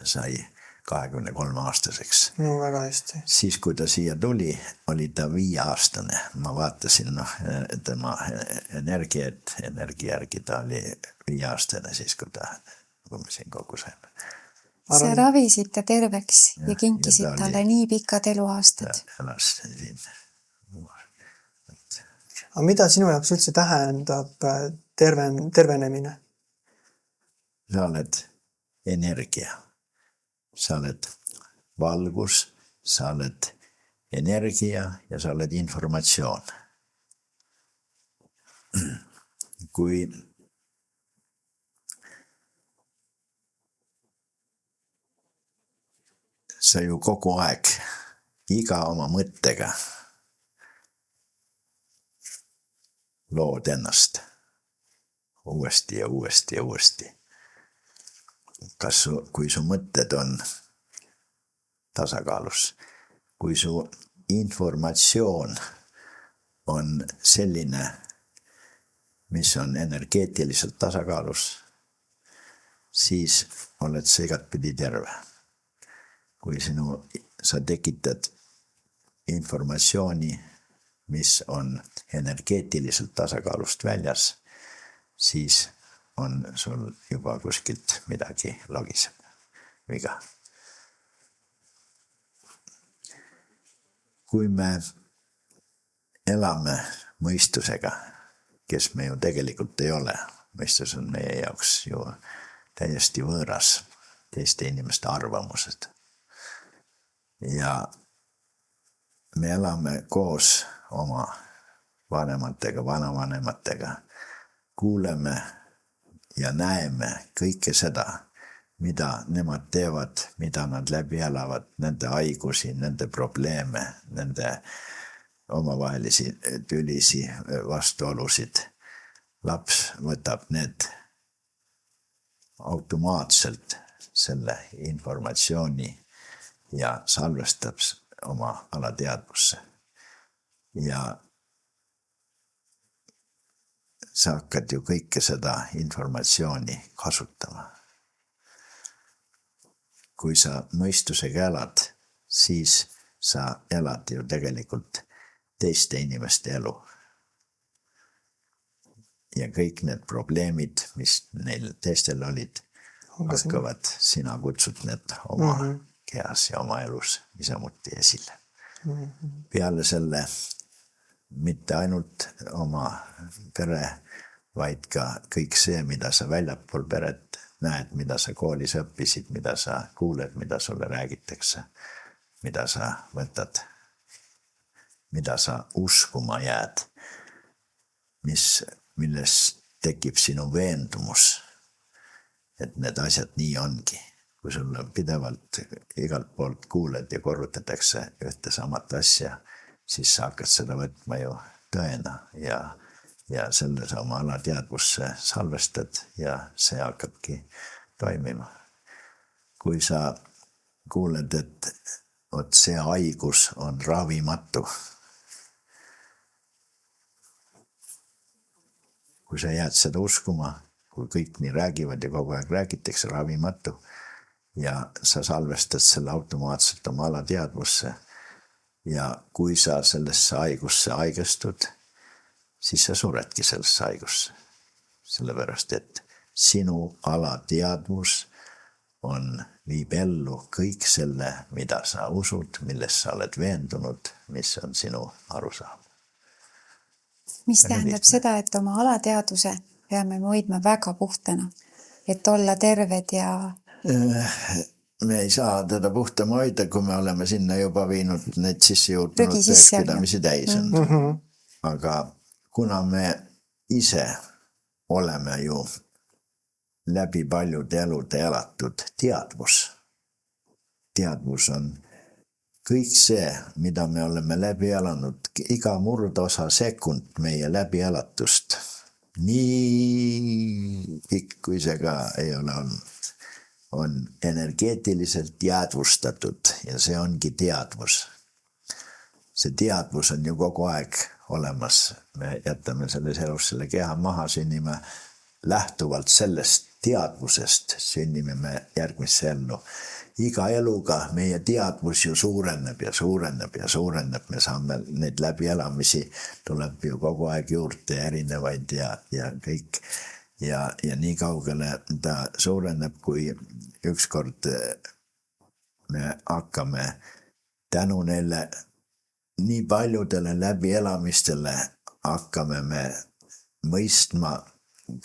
sai 23-aastaseks. No väga hästi. Siis kui ta siia tuli, oli ta 5-aastane. Ma vaatasin tema energia järgi, ta oli 5-aastane siis, kui me siin kogu saime. Sa ravisid ta terveks ja kinkisid talle nii pikad eluaastad. Elas siin. Aga mida sinu jaoks üldse tähendab tervenemine? Sa oled energia. Sa oled valgus, sa oled energia ja sa oled informatsioon. Kui sa ju kogu aeg, iga oma mõttega lood ennast uuesti ja uuesti ja uuesti. Kui su mõtted on tasakaalus, kui su informatsioon on selline, mis on energeetiliselt tasakaalus, siis oled sa igatpidi terve. Kui sa tekitad informatsiooni, mis on energeetiliselt tasakaalust väljas, siis on sul juba kuskilt midagi logiseb, viga. Kui me elame mõistusega, kes me ju tegelikult ei ole, mõistus on meie jaoks ju täiesti võõras, teiste inimeste arvamused. Ja me elame koos oma vanematega, vanavanematega, kuuleme ja näeme kõike seda, mida nemad teevad, mida nad läbi elavad, nende haigusi, nende probleeme, nende omavahelisi tülisi vastuolusid. Laps võtab need automaatselt selle informatsiooni ja salvestab oma alateadvusse. Ja sa hakkad ju kõike seda informatsiooni kasutama. Kui sa mõistusega elad, siis sa elad ju tegelikult teiste inimeste elu. Ja kõik need probleemid, mis neil teistel olid, hakkavad, sina kutsud need oma kehas ja oma elus niisamuti esile. Peale selle mitte ainult oma pere, vaid ka kõik see, mida sa väljapool peret näed, mida sa koolis õppisid, mida sa kuuled, mida sulle räägitakse, mida sa võtad, mida sa uskuma jääd, milles tekib sinu veendumus, et need asjad nii ongi. Kui sulle pidevalt igalt poolt kuuled ja korrutatakse ühte samat asja, siis sa hakkad seda võtma ju tõena ja selle sa oma alateadvusse salvestad ja see hakkabki toimima. Kui sa kuuled, et see haigus on ravimatu, kui sa jääd seda uskuma, kui kõik nii räägivad ja kogu aeg räägitakse ravimatu ja sa salvestad selle automaatselt oma alateadvusse ja kui sa sellesse haigusse haigestud, siis sa suredki sellesse haigusse. Sellepärast, et sinu alateadvus viib ellu kõik selle, mida sa usud, milles sa oled veendunud, mis on sinu arusaam. Mis tähendab seda, et oma alateadvuse peame hoidma väga puhtana, et olla terved ja... Me ei saa teda puhtama hoida, kui me oleme sinna juba viinud need sisse juurdunud tõekspidamisi täis on. Aga kuna me ise oleme ju läbi paljude elude elatud teadvus. Teadvus on kõik see, mida me oleme läbi elanud, iga murdosa sekund meie läbi elatust. Nii pikk, kui see ka ei ole olnud, on energeetiliselt jäädvustatud ja see ongi teadvus. See teadvus on ju kogu aeg olemas. Me jätame selles elus selle keha maha, sünnime lähtuvalt sellest teadvusest, sünnime me järgmisse ellu. Iga eluga meie teadvus ju suureneb ja suureneb ja suureneb. Me saame neid läbielamisi, tuleb ju kogu aeg juurde erinevaid ja kõik. Ja nii kaugele ta suureneb, kui ükskord me hakkame tänu neile nii paljudele läbielamistele hakkame me mõistma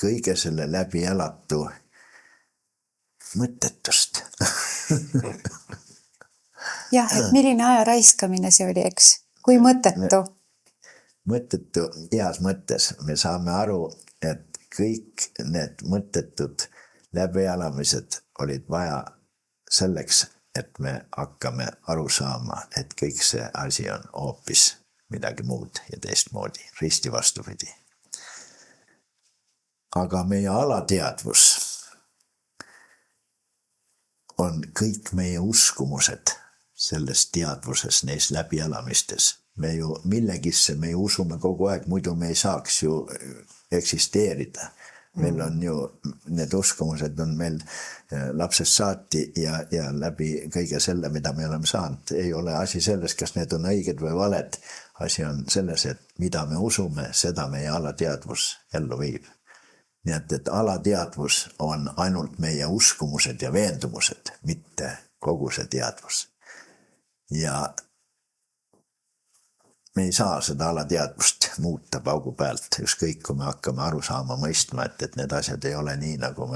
kõige selle läbielatu mõttetust. Jah, et milline aja raiskamine see oli, eks? Kui mõttetu? Mõttetu heas mõttes. Me saame aru, et kõik need mõttetud läbielamised olid vaja selleks, et me hakkame aru saama, et kõik see asi on hoopis midagi muud ja teistmoodi, risti vastupidi. Aga meie alateadvus on kõik meie uskumused selles teadvuses, neis läbielamistes. Me ju millegisse me usume kogu aeg, muidu me ei saaks ju eksisteerida. Meil on ju, need uskumused on meil lapsest saati ja läbi kõige selle, mida me oleme saanud. Ei ole asi selles, kas need on õiged või valed. Asi on selles, et mida me usume, seda meie alateadvus ellu viib. Nii et alateadvus on ainult meie uskumused ja veendumused, mitte kogu see teadvus. Ja me ei saa seda alateadvust muuta paugu pealt, ükskõik kui me hakkame aru saama mõistma, et need asjad ei ole nii, nagu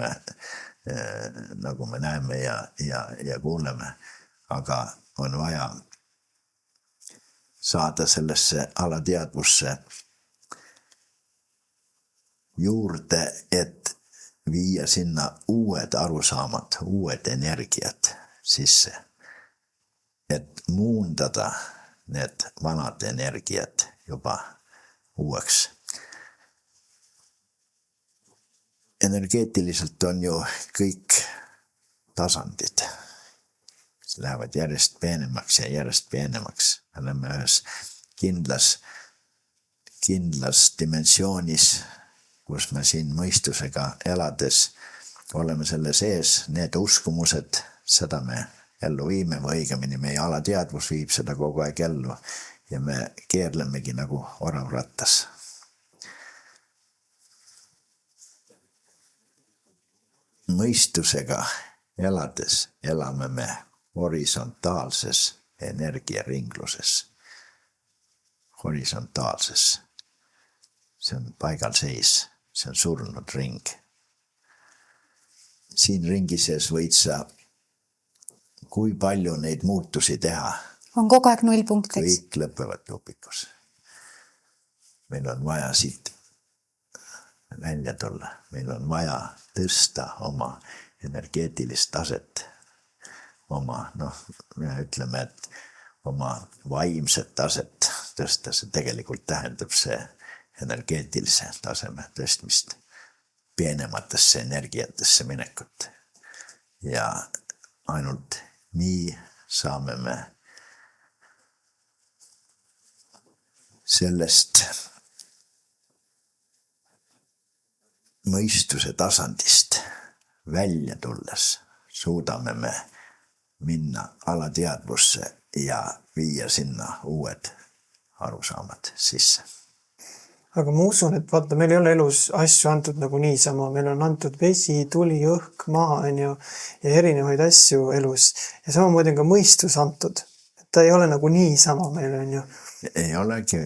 me näeme ja kuuleme. Aga on vaja saada sellesse alateadvusse juurde, et viia sinna uued arusaamad, uued energiat sisse. Et muundada need vanad energiat juba uueks. Energeetiliselt on ju kõik tasandid. Lähevad järjest peenemaks ja järjest peenemaks. Me oleme ühes kindlas dimensioonis, kus me siin mõistusega elades oleme selle sees, need uskumused, seda me ellu viime või õigemini meie alateadvus viib seda kogu aeg ellu ja me keerlemegi nagu oravrattas. Mõistusega elades elame me horisontaalses energiaringluses. Horisontaalses. See on paigalseis, see on surnud ring. Siin ringi sees võid sa kui palju neid muutusi teha. On kogu aeg nullpunkteks. Kõik lõpevad tupikus. Meil on vaja siit välja tulla. Meil on vaja tõsta oma energeetilist taset. Oma, me ütleme, et oma vaimset taset tõsta. See tegelikult tähendab see energeetilise taseme tõstmist. Peenematesse energiatesse minekut. Ja ainult nii saame me sellest mõistuse tasandist välja tulles suudame me minna alateadvusse ja viia sinna uued arusaamad sisse. Aga ma usun, et vaata, meil ei ole elus asju antud nagu niisama. Meil on antud vesi, tuli, õhk, maa ja erinevaid asju elus. Ja samamoodi on ka mõistus antud. Ta ei ole nagu niisama meil on ju. Ei olegi,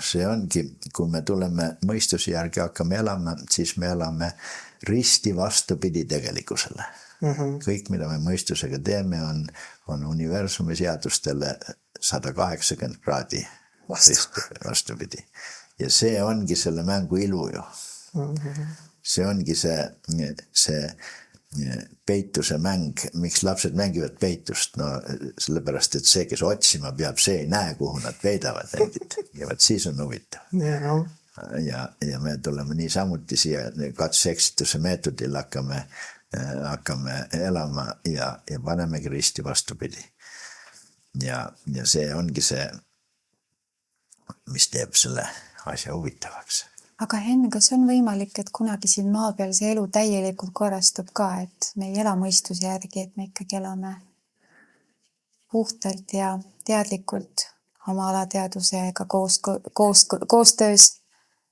see ongi, kui me tuleme mõistuse järgi hakkame elama, siis me elame risti vastupidi tegelikkusele. Kõik, mida me mõistusega teeme, on universumi seadustele 180 kraadi vastupidi. Ja see ongi selle mängu ilu ju. See ongi see peituse mäng, miks lapsed mängivad peitust, sellepärast, et see, kes otsima peab, see ei näe, kuhu nad peidavad endid. Ja vaat siis on huvitav. Ja me tuleme nii samuti siia katse-eksituse meetodil hakkame elama ja panemegi risti vastupidi. Ja see ongi see, mis teeb selle asja huvitavaks. Aga Henn, kas on võimalik, et kunagi siin maa peal see elu täielikult korrastub ka, et me ei ela mõistuse järgi, et me ikkagi elame puhtalt ja teadlikult oma alateadusega koostöös?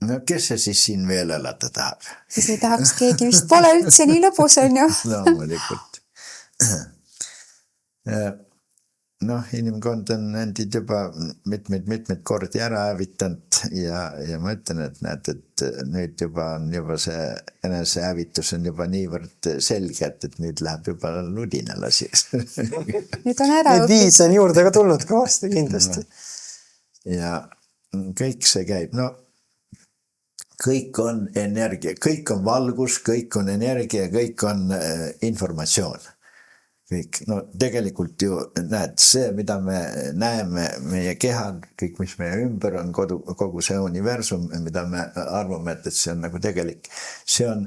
No kes see siis siin veel elada tahab? Siis ei tahaks keegi, vist pole üldse nii lõbus, on ju? Loomulikult. Inimkond on endid juba mitmeid kordi ära hävitanud ja ma ütlen, et näed, et nüüd juba see enesehävitus on juba niivõrd selge, et nüüd läheb juba ludinele siis. Nüüd on ära õpid. Need viis on juurde ka tulnud kõvasti kindlasti. Ja kõik see käib, kõik on energia, kõik on valgus, kõik on energia, kõik on informatsioon. Kõik, tegelikult ju näed, see, mida me näeme, meie kehad, kõik, mis meie ümber on, kogu see universum, mida me arvame, et see on nagu tegelik, see on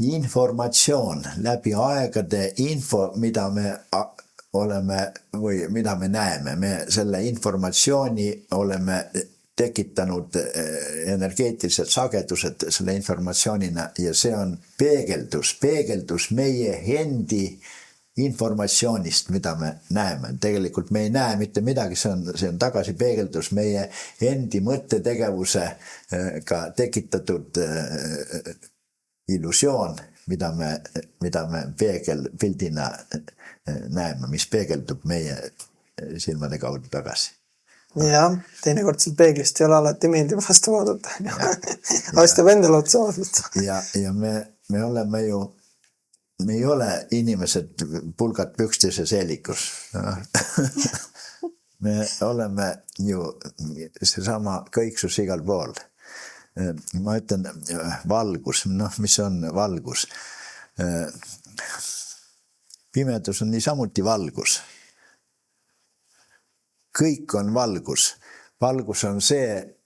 informatsioon läbi aegade info, mida me oleme või mida me näeme. Me selle informatsiooni oleme tekitanud energeetilised sagedused selle informatsioonina ja see on peegeldus meie endi informatsioonist, mida me näeme. Tegelikult me ei näe mitte midagi, see on tagasi peegeldus meie endi mõttetegevusega tekitatud illusioon, mida me peegelpildina näeme, mis peegeldub meie silmade kaudu tagasi. Ja, teinekord seal peeglist ei ole alati meeldib vastu vaadata. Astab endale otsa vaadata. Ja me oleme ju me ei ole inimesed pulgad pükstes ja seelikus. Me oleme ju seesama kõiksus igal pool. Ma ütlen valgus, mis on valgus? Pimedus on niisamuti valgus. Kõik on valgus. Valgus on see,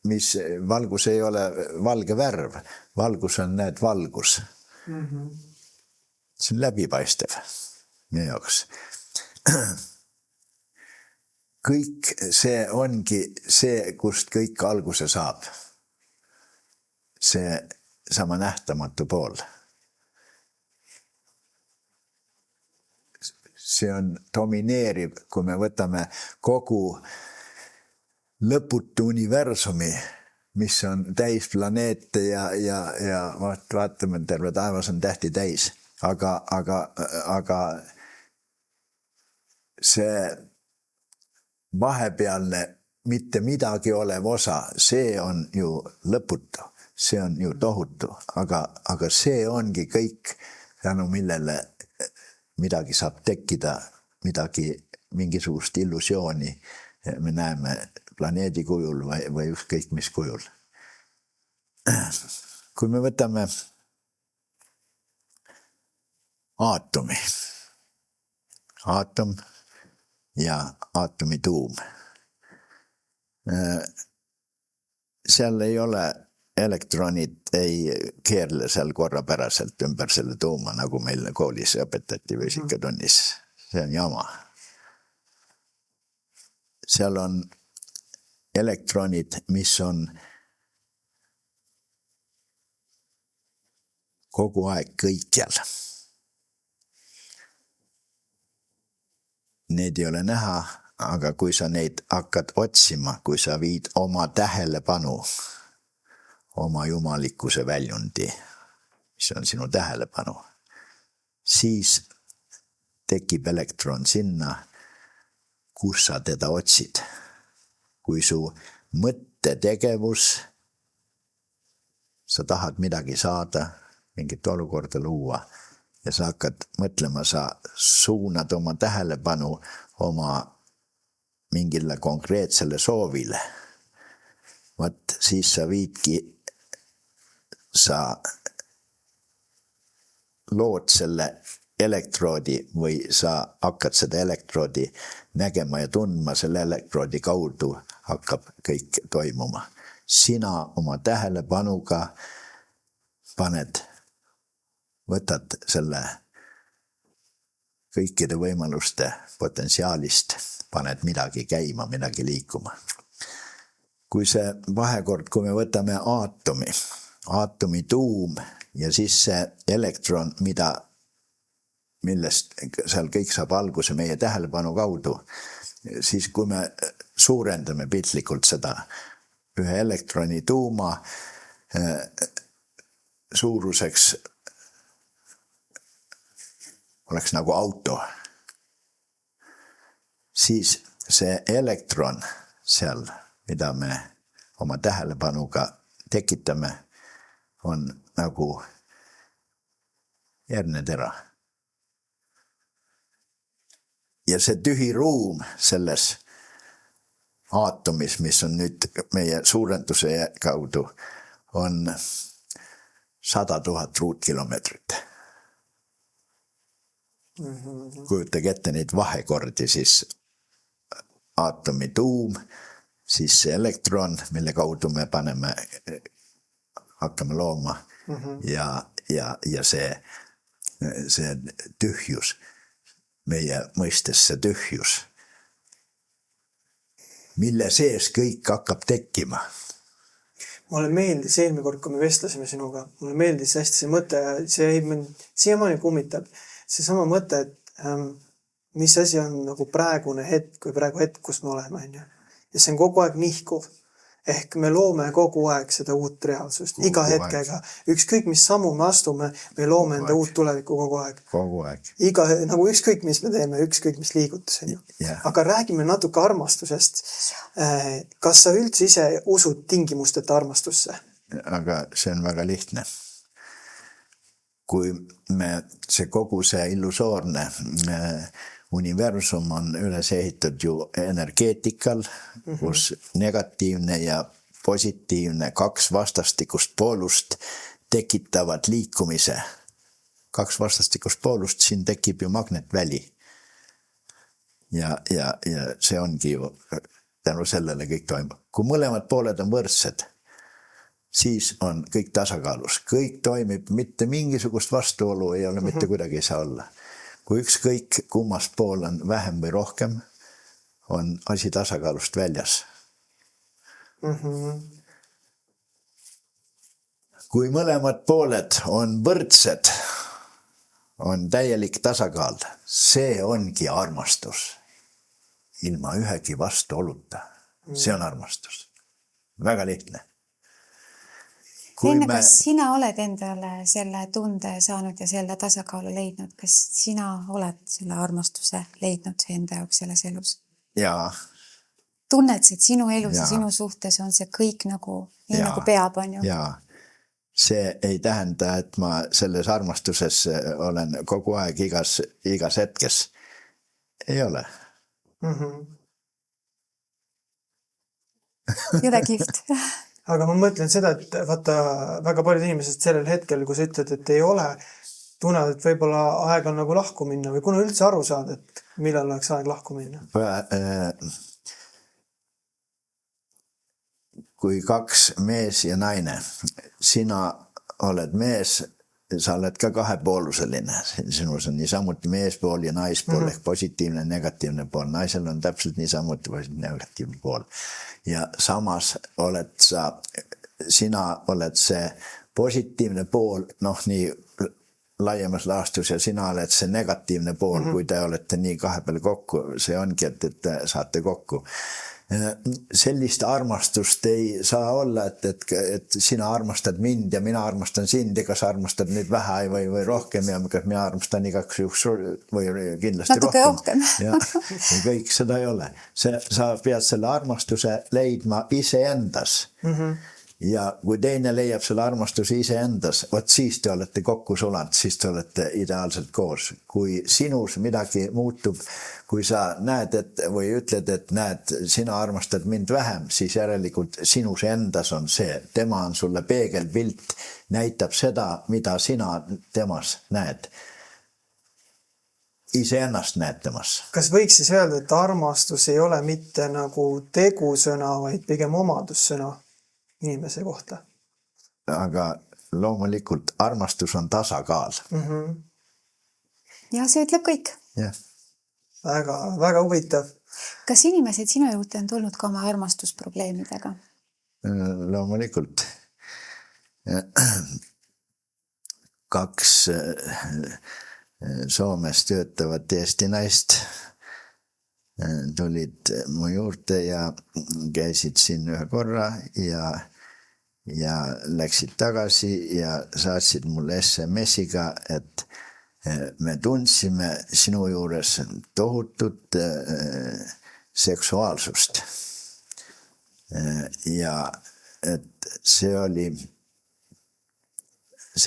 valgus ei ole valge värv. Valgus on valgus. See on läbipaistev meie jaoks. Kõik see ongi see, kust kõik alguse saab. sama nähtamatu pool. See on domineeriv, kui me võtame kogu lõputu universumi, mis on täis planeete ja vaatame, terve taevas on tähti täis. Aga see vahepealne mitte midagi olev osa, see on ju lõputu, see on ju tohutu, aga see ongi kõik, tänu millele midagi saab tekkida, mingisugust illusiooni me näeme planeedi kujul või ükskõik mis kujul. Kui me võtame aatomi, aatom ja aatomi tuum. Seal ei ole elektronid, ei keerle seal korrapäraselt ümber selle tuuma, nagu meil koolis õpetati füüsikatunnis. See on jama. Seal on elektronid, mis on kogu aeg kõikjal. Need ei ole näha, aga kui sa neid hakkad otsima, kui sa viid oma tähelepanu, oma jumalikkuse väljundi, mis on sinu tähelepanu, siis tekib elektron sinna, kus sa teda otsid. Kui su mõttetegevus, sa tahad midagi saada, mingit olukorda luua ja sa hakkad mõtlema, sa suunad oma tähelepanu oma mingile konkreetsele soovile. Vaat siis sa viidki, sa lood selle elektroodi või sa hakkad seda elektroodi nägema ja tundma, selle elektroodi kaudu hakkab kõik toimuma. Sina oma tähelepanuga võtad selle kõikide võimaluste potentsiaalist, paned midagi käima, midagi liikuma. Kui see vahekord, kui me võtame aatomi tuum ja siis see elektron, millest seal kõik saab alguse meie tähelepanu kaudu, siis kui me suurendame piltlikult seda ühe elektroni tuuma suuruseks oleks nagu auto, siis see elektron seal, mida me oma tähelepanuga tekitame, on nagu hernetera. Ja see tühi ruum selles aatomis, mis on nüüd meie suurenduse kaudu, on 100 000 ruutkilomeetrit. Kujutage ette neid vahekordi, siis aatomi tuum, siis see elektron, mille kaudu me hakkame looma ja see tühjus, meie mõistes see tühjus, mille sees kõik hakkab tekkima. Mulle meeldis eelmine kord, kui me vestlesime sinuga, mulle meeldis hästi see mõte ja see siiamaani kummitab. See sama mõte, et mis asi on nagu praegune hetk või praegu hetk, kus me oleme. Ja see on kogu aeg nihkuv. Ehk me loome kogu aeg seda uut reaalsust, iga hetkega. Ükskõik, mis sammu me astume, me loome enda uut tulevikku kogu aeg. Kogu aeg. Nagu ükskõik, mis me teeme, ükskõik, mis liigutus. Aga räägime natuke armastusest. Kas sa üldse ise usud tingimusteta armastusse? Aga see on väga lihtne. Kui kogu see illusoorne universum on üles ehitatud ju energeetikal, kus negatiivne ja positiivne 2 vastastikust poolust tekitavad liikumise. 2 vastastikust poolust, siin tekib ju magnetväli. Ja see ongi ju tänu sellele kõik toimub. Kui mõlemad pooled on võrdsed, siis on kõik tasakaalus. Kõik toimib, mitte mingisugust vastuolu ei ole, mitte kuidagi ei saa olla. Kui ükskõik kummast pool on vähem või rohkem, on asi tasakaalust väljas. kui mõlemad pooled on võrdsed, on täielik tasakaal, see ongi armastus. Ilma ühegi vastuoluta. See on armastus. Väga lihtne. Enne, kas sina oled endale selle tunde saanud ja selle tasakaalu leidnud? Kas sina oled selle armastuse leidnud enda jaoks selles elus? Jaa. Tunned, et sinu elus ja sinu suhtes on see kõik nagu, nii nagu peab, on ju? Jaa. See ei tähenda, et ma selles armastuses olen kogu aeg igas hetkes. Ei ole. Jõde kihvt. Aga ma mõtlen seda, et vaata väga paljud inimesed sellel hetkel, kui sa ütled, et ei ole, tunnevad, et võib-olla aeg on nagu lahku minna või kuna üldse aru saada, et millal oleks aeg lahku minna? Kui kaks mees ja naine, sina oled mees, sa oled ka kahepooluseline. Sinus on niisamuti meespool ja naispool ehk positiivne, negatiivne pool. Naisel on täpselt niisamuti negatiivne pool. Ja samas oled sina oled see positiivne pool, nii laiemas laastus ja sina oled see negatiivne pool, kui te olete nii kahe peale kokku. See ongi, et saate kokku. Sellist armastust ei saa olla, et sina armastad mind ja mina armastan sind ja kas armastad nüüd vähe või rohkem ja kas mina armastan igaks juhuks või kindlasti natuke rohkem. Ja kõik seda ei ole. Sa pead selle armastuse leidma iseendas. Ja kui teine leiab selle armastuse iseendas, siis te olete kokku sulanud, siis te olete ideaalselt koos. Kui sinus midagi muutub, kui sa näed või ütled, et näed, sina armastad mind vähem, siis järelikult sinus endas on see. Tema on sulle peegelpilt, näitab seda, mida sina temas näed. Iseennast näed temas. Kas võiks siis öelda, et armastus ei ole mitte nagu tegusõna, vaid pigem omadussõna inimese kohta? Aga loomulikult armastus on tasakaal. Ja see ütleb kõik. Ja. Väga, väga huvitav. Kas inimesed sinu juurde on tulnud ka oma armastusprobleemidega? Loomulikult. Kaks Soomes töötavat Eesti naist tulid mu juurde ja käisid siin ühe korra ja läksid tagasi ja saatsid mulle SMS-iga, et me tundsime sinu juures tohutut seksuaalsust. Ja et see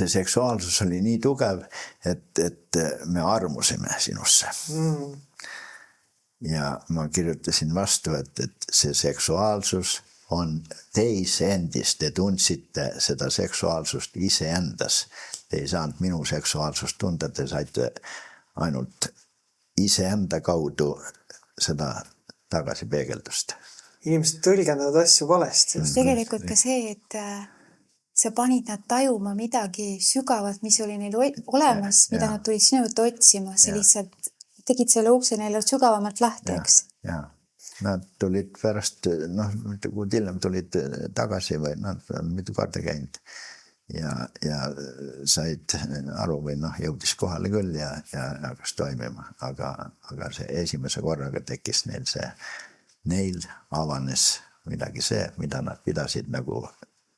seksuaalsus oli nii tugev, et me armusime sinusse. Ja ma kirjutasin vastu, et see seksuaalsus on teis endis. Te tundsite seda seksuaalsust iseendas. Te ei saanud minu seksuaalsust tunda, te saite ainult iseenda kaudu seda tagasi peegeldust. Inimesed tõlgendavad asju valesti. Tegelikult ka see, et sa panid nad tajuma midagi sügavat, mis oli neil olemas, mida nad tulid sinu juurde otsima, see lihtsalt tegid selle ukse neile sügavamalt lahti, eks? Ja. Nad tulid pärast, mitu kuud hiljem tulid tagasi või nad on mitu korda käinud ja said aru või jõudis kohale küll ja hakkas toimima. Aga see esimese korraga tekkis neil avanes midagi see, mida nad pidasid nagu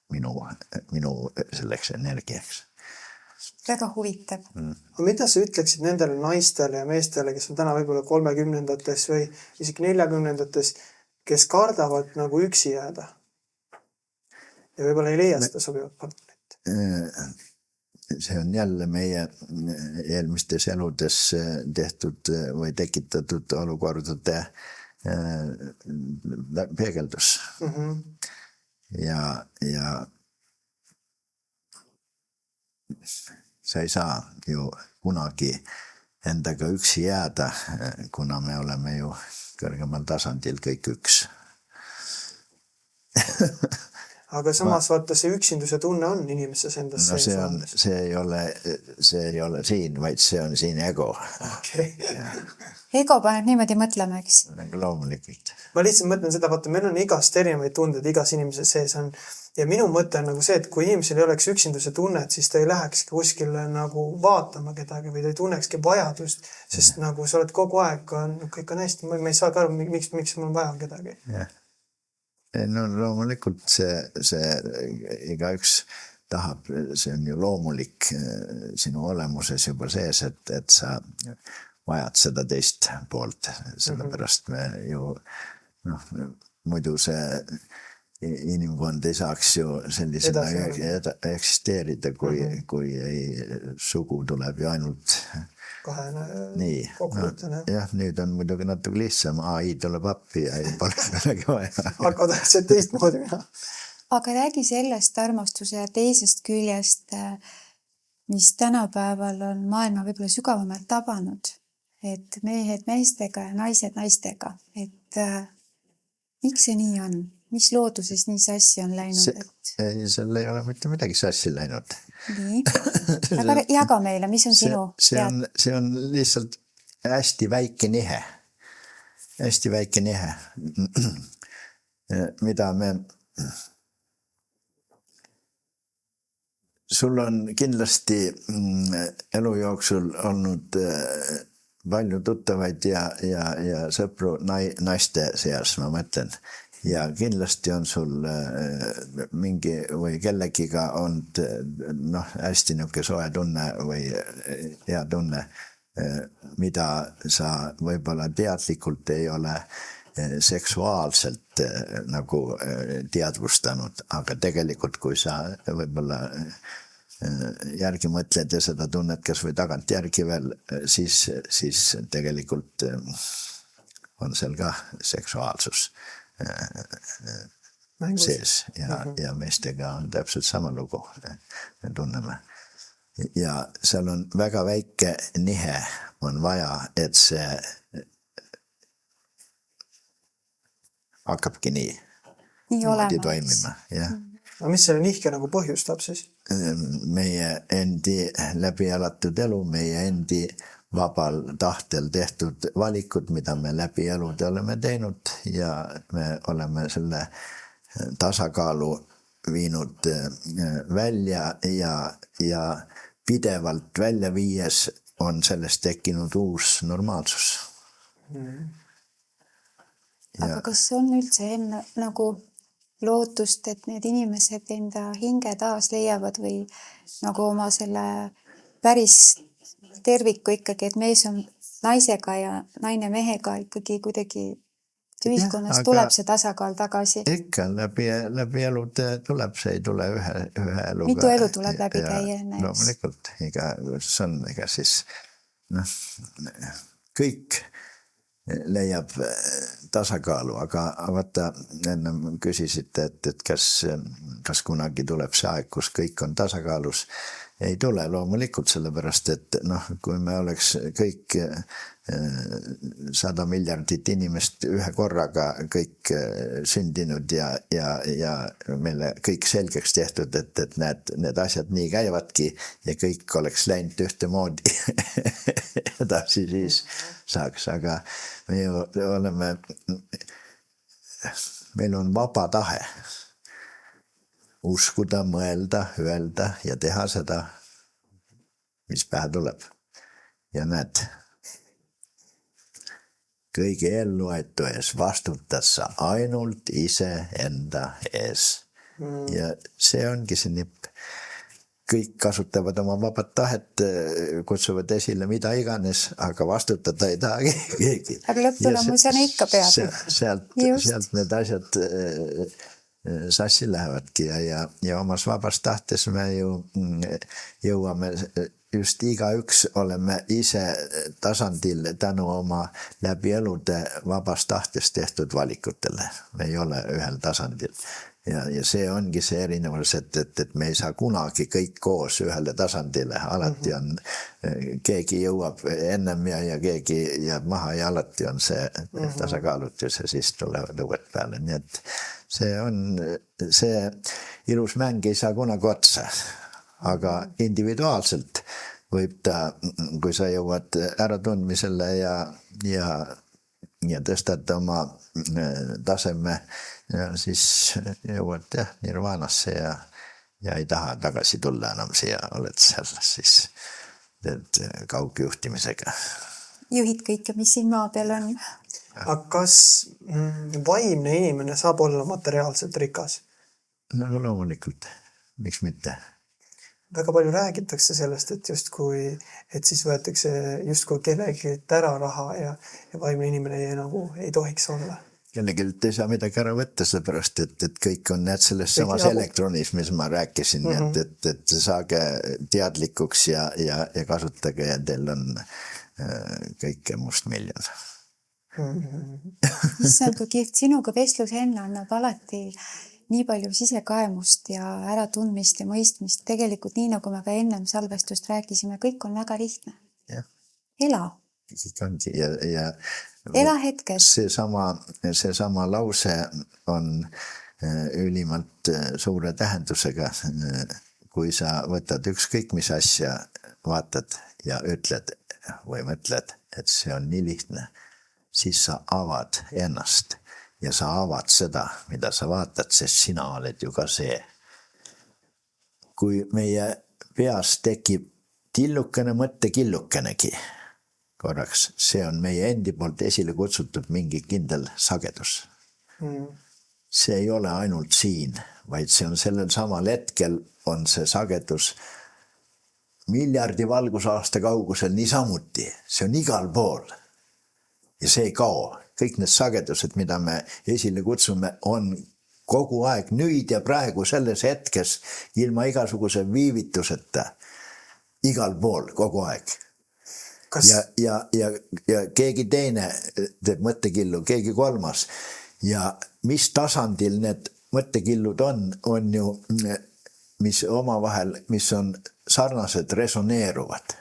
minu selleks energiaks. Väga huvitav. Mida sa ütleksid nendele naistele ja meestele, kes on täna võib-olla 30-ndates või isegi 40-ndates, kes kardavad nagu üksi jääda ja võib-olla ei leia seda sobivat partnerit? See on jälle meie eelmistes eludes tehtud või tekitatud olukordade peegeldus. Ja sa ei saa ju kunagi endaga üksi jääda, kuna me oleme ju kõrgemal tasandil kõik üks. aga samas vaata see üksinduse tunne on inimeses endas no see ei ole siin, vaid see on siin ego. Okay. Ego paneb niimoodi mõtlema, eks? Loomulikult. Ma lihtsalt mõtlen seda, vaata, meil on igast erinevaid tundeid, igas inimese sees on. Ja minu mõte on nagu see, et kui inimesel ei oleks üksinduse tunnet, siis ta ei lähekski kuskile nagu vaatama kedagi või ta ei tunnekski vajadust, sest nagu sa oled kogu aeg, kõik on hästi, ma ei saa ka aru, miks mul on vaja kedagi. Jah. No loomulikult see igaüks tahab, see on ju loomulik sinu olemuses juba sees, et sa vajad seda teist poolt, sellepärast me ju muidu see inimkond ei saaks ju sellisena eksisteerida, kui sugu tuleb ju ainult nii. Jah, nüüd on muidugi natuke lihtsam, AI tuleb appi ja ei pole midagi vaja. Aga see teistmoodi mina. Aga räägi sellest armastuse ja teisest küljest, mis tänapäeval on maailma võib-olla sügavamalt tabanud, et mehed meestega ja naised naistega, et miks see nii on? Mis looduses nii sassi on läinud? Seal ei ole mitte midagi sassi läinud. Nii. Aga jaga meile, mis on sinu? See on lihtsalt hästi väike nihe. Hästi väike nihe. Mida me... Sul on kindlasti elu jooksul olnud palju tuttavaid ja sõpru naiste seas, ma mõtlen. Ja kindlasti on sul mingi või kellegiga olnud hästi niuke soe tunne või hea tunne, mida sa võib-olla teadlikult ei ole seksuaalselt nagu teadvustanud, aga tegelikult kui sa võib-olla järgi mõtled ja seda tunnet kas või tagant järgi veel, siis tegelikult on seal ka seksuaalsus sees ja meestega on täpselt sama lugu, me tunneme. Ja seal on väga väike nihe on vaja, et see hakkabki niimoodi toimima. Aga mis selle nihke nagu põhjustab siis? Meie endi läbi elatud elu, meie endi vabal tahtel tehtud valikud, mida me läbi elude oleme teinud ja me oleme selle tasakaalu viinud välja ja pidevalt välja viies on sellest tekkinud uus normaalsus. Aga kas on üldse nagu lootust, et need inimesed enda hinge taas leiavad või nagu oma selle päris terviku ikkagi, et mees on naisega ja naine mehega ikkagi kuidagi ühiskonnas tuleb see tasakaal tagasi. Ikka läbi elude tuleb, see ei tule ühe eluga. Mitu elu tuleb läbi käia enne? Loomulikult, see on siis kõik leiab tasakaalu, aga vaata, enne küsisite, et kas kunagi tuleb see aeg, kus kõik on tasakaalus. Ei tule loomulikult sellepärast, et kui me oleks kõik 100 miljardit inimest ühe korraga kõik sündinud ja meile kõik selgeks tehtud, et need asjad nii käivadki ja kõik oleks läinud ühtemoodi edasi, siis saaks, aga me oleme, meil on vaba tahe uskuda, mõelda, öelda ja teha seda, mis pähe tuleb. Ja näed, kõigi elluaitu ees vastutas sa ainult ise enda ees. Ja see ongi see nipp. Kõik kasutavad oma vabat tahet, kutsuvad esile mida iganes, aga vastutada ei taha keegi. Aga lõpptulemusena ikka peab. Sealt need asjad sassi lähevadki ja omas vabast tahtes me ju jõuame, just igaüks oleme ise tasandil tänu oma läbi elude vabast tahtes tehtud valikutele. Me ei ole ühel tasandil. ja see ongi see erinevus, et me ei saa kunagi kõik koos ühele tasandile, alati on, keegi jõuab ennem ja keegi jääb maha ja alati on see tasakaalutus ja siis tulevad uued peale, nii et see ilus mäng ei saa kunagi otsa, aga individuaalselt võib ta, kui sa jõuad äratundmisele ja tõstad oma taseme, ja siis jõuad nirvaanasse ja ei taha tagasi tulla enam siia, oled seal siis teed kaugjuhtimisega. Juhid kõike, mis siin maa peal on. Aga kas vaimne inimene saab olla materiaalselt rikas? No loomulikult, miks mitte? Väga palju räägitakse sellest, et justkui, et siis võetakse justkui kellegi ära raha ja vaimne inimene ei tohiks olla. Kellegi ei saa midagi ära võtta, sellepärast, et kõik on selles samas elektronis, mis ma rääkisin, et saage teadlikuks ja kasutage ja teil on kõike mustmiljon. Issand, kui kihvt, sinuga vestlus enne annab alati nii palju sisekaemust ja äratundmist ja mõistmist. Tegelikult nii, nagu me ka ennem salvestust rääkisime, kõik on väga lihtne. Ela. Ela hetkes. Seesama lause on ülimalt suure tähendusega, kui sa võtad ükskõik mis asja, vaatad ja ütled või mõtled, et see on nii lihtne, siis sa avad ennast. Ja sa avad seda, mida sa vaatad, sest sina oled ju ka see. Kui meie peas tekib tillukene mõttekillukenegi korraks, see on meie endi poolt esile kutsutud mingi kindel sagedus. See ei ole ainult siin, vaid see on sellel samal hetkel on see sagedus miljardi valgusaasta kaugusel niisamuti. See on igal pool ja see ei kao. Kõik need sagedused, mida me esile kutsume, on kogu aeg nüüd ja praegu selles hetkes ilma igasuguse viivituseta igal pool kogu aeg. Ja keegi teine teeb mõttekillu, keegi kolmas. Ja mis tasandil need mõttekillud on ju, mis omavahel, mis on sarnased, resoneeruvad.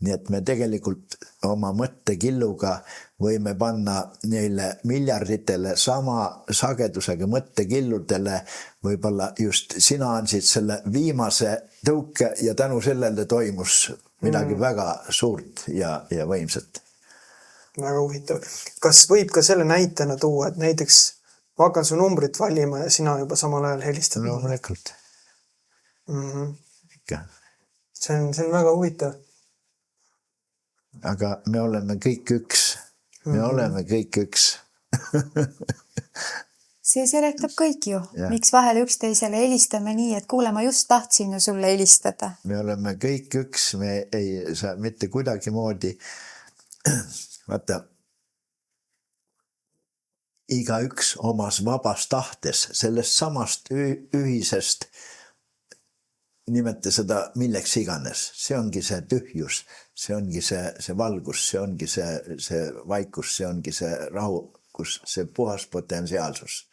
Nii et me tegelikult oma mõttekilluga võime panna neile miljarditele sama sagedusega mõttekilludele, võib-olla just sina andsid selle viimase tõuke ja tänu sellele toimus midagi väga suurt ja võimsat. Väga huvitav. Kas võib ka selle näitena tuua, et näiteks ma hakkan su numbrit valima ja sina juba samal ajal helistad? Loomulikult. Ikka. See on väga huvitav. Aga me oleme kõik üks. Me oleme kõik üks. See seletab kõik ju. Miks vahel üksteisele helistame nii, et kuule, ma just tahtsin ju sulle helistada. Me oleme kõik üks. Me ei saa mitte kuidagi moodi. Vaata, iga üks omas vabas tahtes, sellest samast ühisest nimete seda milleks iganes. See ongi see tühjus, see ongi see valgus, see ongi see vaikus, see ongi see rahukus, see puhas potentsiaalsus.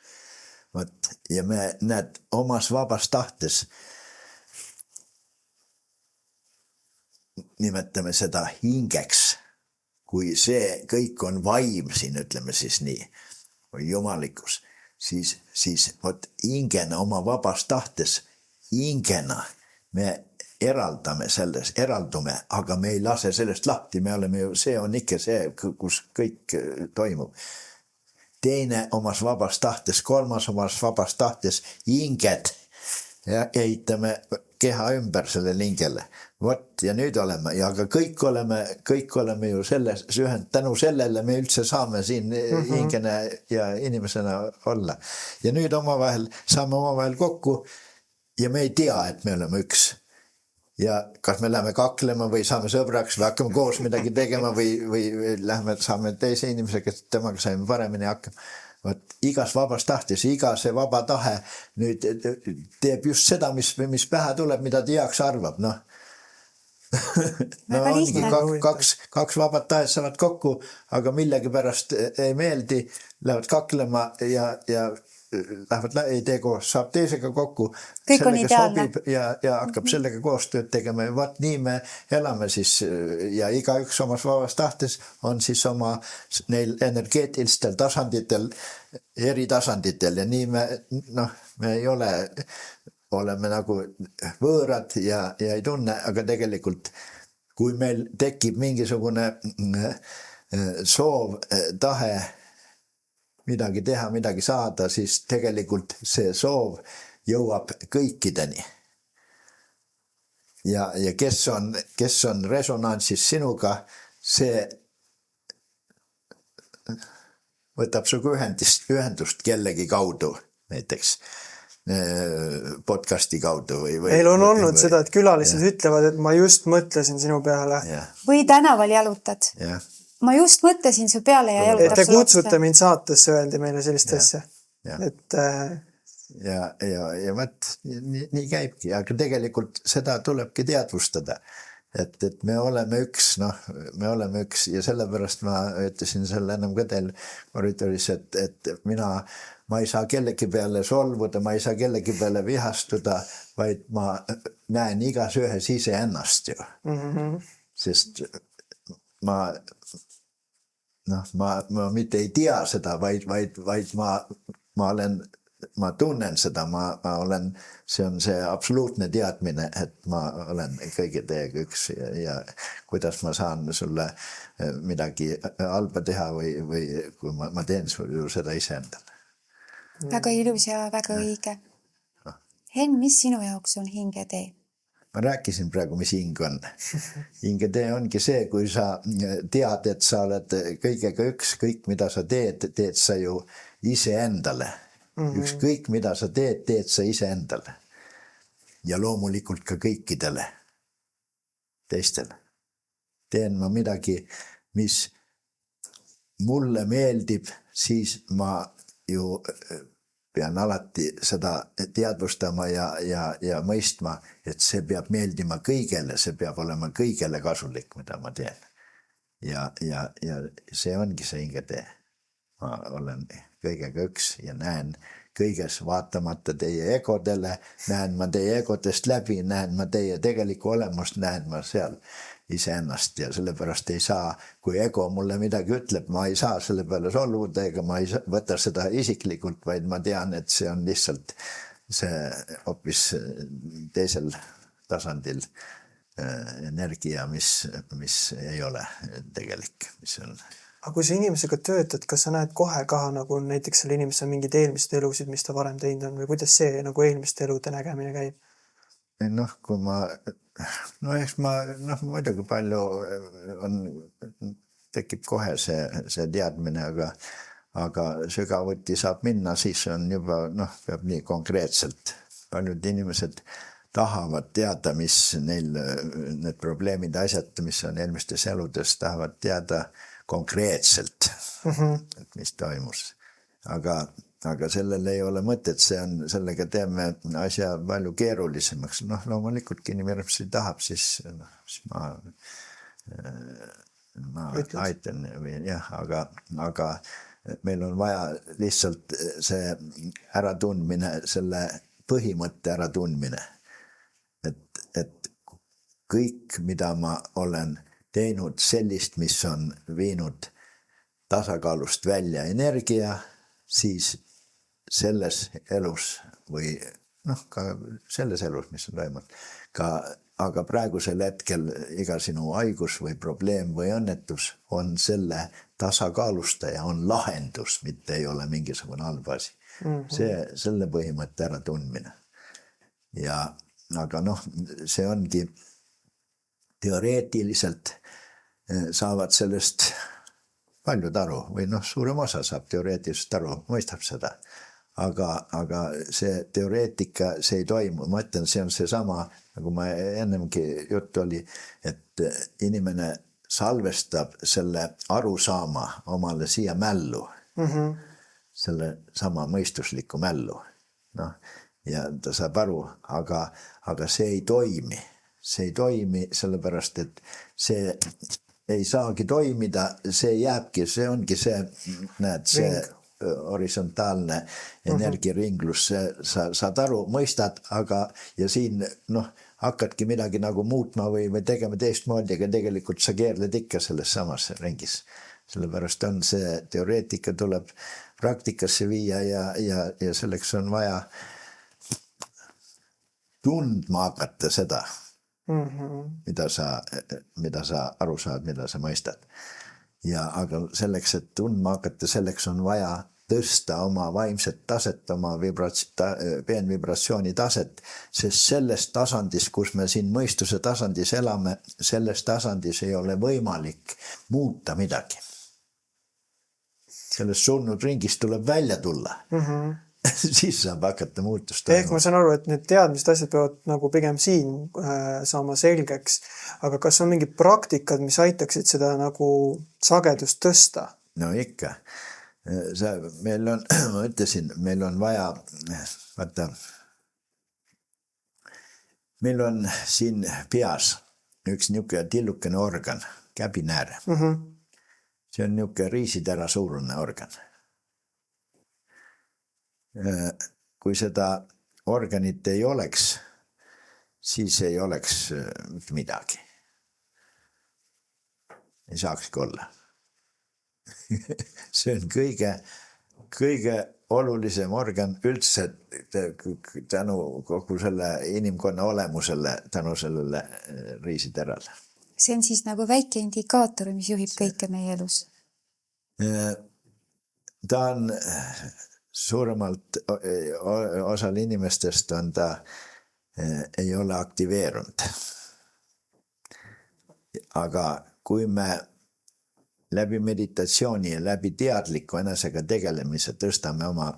Ja me näed omas vabas tahtes nimetame seda hingeks, kui see kõik on vaim siin, ütleme siis nii, või jumalikus, siis hingena oma vabas tahtes, hingena me eraldume, aga me ei lase sellest lahti, me oleme ju, see on ikka see, kus kõik toimub. Teine omas vabas tahtes, kolmas omas vabas tahtes, hinged ja ehitame keha ümber sellele hingele. Ja nüüd oleme, ja aga kõik oleme ju selles ühend, tänu sellele me üldse saame siin hingene ja inimesena olla. Ja nüüd saame omavahel kokku ja me ei tea, et me oleme üks. Ja kas me läheme kaklema või saame sõbraks või hakkame koos midagi tegema või saame teise inimese, kes temaga saime paremini hakkama. Igas vabas tahtes, iga see vaba tahe nüüd teeb just seda, mis pähe tuleb, mida ta heaks arvab. No ongi kaks vabat tahet saavad kokku, aga millegi pärast ei meeldi, lähevad kaklema ja ei tee koos, saab teisega kokku, Kõik on sellega ideaalne. sobib ja hakkab sellega koostööd tegema ja vaat nii me elame siis ja igaüks omas vabas tahtes on siis oma neil energeetilistel tasanditel, eri tasanditel ja nii me ei oleme nagu võõrad ja ei tunne, aga tegelikult kui meil tekib mingisugune soov, tahe midagi teha, midagi saada, siis tegelikult see soov jõuab kõikideni. Ja kes on resonantsis sinuga, see võtab sinuga ühendust kellegi kaudu, näiteks podcasti kaudu. Meil on olnud seda, et külalised ütlevad, et ma just mõtlesin sinu peale. Või tänaval jalutad. Ja. Ma just mõtlesin su peale ja jalutab et te kutsute mind saatesse, öeldi meile sellist asja. Et ja võt, nii käibki, aga tegelikult seda tulebki teadvustada, et me oleme üks, me oleme üks ja sellepärast ma ütlesin selle enam ka teil koridoris, et ma ei saa kellegi peale solvuda, ma ei saa kellegi peale vihastuda, vaid ma näen igas ühes ise ennast ju. Sest ma mitte ei tea seda, vaid ma tunnen seda, see on see absoluutne teadmine, et ma olen kõigi teiega üks ja kuidas ma saan sulle midagi halba teha või kui ma teen sulle seda iseendale. Väga ilus ja väga õige. Henn, mis sinu jaoks on hingetee? Ma rääkisin praegu, mis hing on. Hingetee ongi see, kui sa tead, et sa oled kõigega üks, kõik mida sa teed sa ju iseendale. Ükskõik mida sa teed sa iseendale. Ja loomulikult ka kõikidele teistele. Teen ma midagi, mis mulle meeldib, siis ma ju pean alati seda teadvustama ja mõistma, et see peab meeldima kõigele, see peab olema kõigele kasulik, mida ma teen. Ja see ongi see hingetee. Ma olen kõigega üks ja näen kõiges vaatamata teie egodele, näen ma teie egodest läbi, näen ma teie tegelikku olemust, näen ma seal iseennast ja sellepärast ei saa, kui ego mulle midagi ütleb, ma ei saa selle peale solvuda ega ma ei võta seda isiklikult, vaid ma tean, et see on lihtsalt see hoopis teisel tasandil energia, mis ei ole tegelik, mis on. Aga kui sa inimesega töötad, kas sa näed kohe ka nagu näiteks selle inimese mingid eelmised elusid, mis ta varem teinud on või kuidas see nagu eelmiste elude nägemine käib? Kui ma muidugi palju tekib kohe see teadmine, aga sügavuti saab minna, siis on juba, peab nii konkreetselt. Paljud inimesed tahavad teada, mis neil need probleemid, asjad, mis on eelmistes eludes, tahavad teada konkreetselt, et mis toimus. Aga sellel ei ole mõtet, sellega teeme asja palju keerulisemaks. Loomulikult inimesi tahab, siis ma aitan, aga meil on vaja lihtsalt see äratundmine, selle põhimõtte äratundmine. Et kõik, mida ma olen teinud sellist, mis on viinud tasakaalust välja energia, siis selles elus või ka selles elus, mis on toimunud, aga praegusel hetkel iga sinu haigus või probleem või õnnetus on selle tasakaalustaja, on lahendus, mitte ei ole mingisugune halb asi. Selle põhimõtte ära tundmine. Aga see ongi teoreetiliselt saavad sellest paljud aru või suurem osa saab teoreetiliselt aru, mõistab seda. Aga see teoreetika, see ei toimu. Ma ütlen, see on see sama, nagu ma ennemgi juttu oli, et inimene salvestab selle arusaama omale siia mällu. Selle sama mõistusliku mällu. Ja ta saab aru, aga see ei toimi. See ei toimi sellepärast, et see ei saagi toimida, see jääbki, see ongi see, näed, see horisontaalne energiaringlus, sa saad aru, mõistad, aga ja siin hakkadki midagi nagu muutma või tegema teistmoodi, aga tegelikult sa keerled ikka selles samas ringis. Sellepärast on see teoreetika tuleb praktikasse viia ja selleks on vaja tundma hakata seda, mida sa aru saad, mida sa mõistad. Aga selleks, et tundma hakata, selleks on vaja tõsta oma vaimset taset, oma peenvibratsiooni taset, sest selles tasandis, kus me siin mõistuse tasandis elame, selles tasandis ei ole võimalik muuta midagi. Sellest surnud ringist tuleb välja tulla. Siis saab hakata muutust. Ehk ma saan aru, et need teadmised asjad peavad nagu pigem siin saama selgeks, aga kas on mingid praktikad, mis aitaksid seda nagu sagedust tõsta? No ikka. Meil on, ma ütlesin, meil on vaja, meil on siin peas üks niisugune tillukene organ, käbinäär. See on niisugune riisitera suurune organ. Kui seda organit ei oleks, siis ei oleks midagi. Ei saakski olla. See on kõige olulisem organ üldse tänu kogu selle inimkonna olemusele, tänu sellele riisiterale. See on siis nagu väike indikaator, mis juhib kõike meie elus. Ta on suuremalt osal inimestest on ta ei ole aktiveerunud. Aga kui me läbi meditatsiooni ja läbi teadliku enesega tegelemise tõstame oma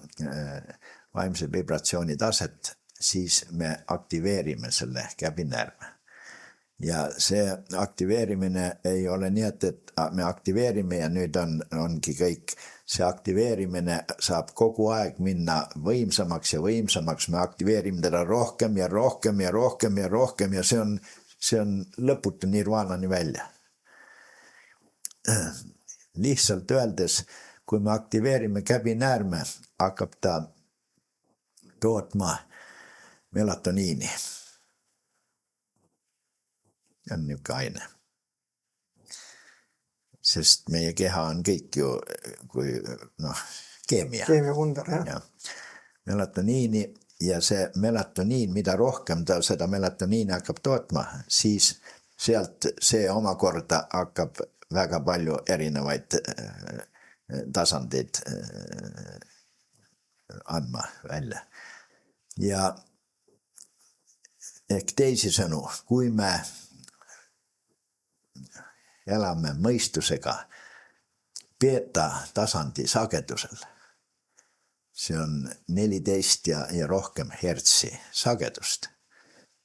vaimse vibratsiooni taset, siis me aktiveerime selle käbinäärme. Ja see aktiveerimine ei ole nii, et me aktiveerime ja nüüd ongi kõik. See aktiveerimine saab kogu aeg minna võimsamaks ja võimsamaks. Me aktiveerime teda rohkem ja rohkem ja rohkem ja rohkem ja see on lõputu nirvaanani välja. Lihtsalt öeldes, kui me aktiveerime käbinäärme, hakkab ta tootma melatoniini. On niisugune aine. Sest meie keha on kõik ju kui keemia. Keemiavundar, jah. Ja. Melatoniini ja see melatoniin, mida rohkem ta seda melatoniini hakkab tootma, siis sealt see omakorda hakkab väga palju erinevaid tasandeid andma välja. Ja ehk teisisõnu, kui me elame mõistusega beeta tasandi sagedusel, see on 14 ja rohkem hertsi sagedust,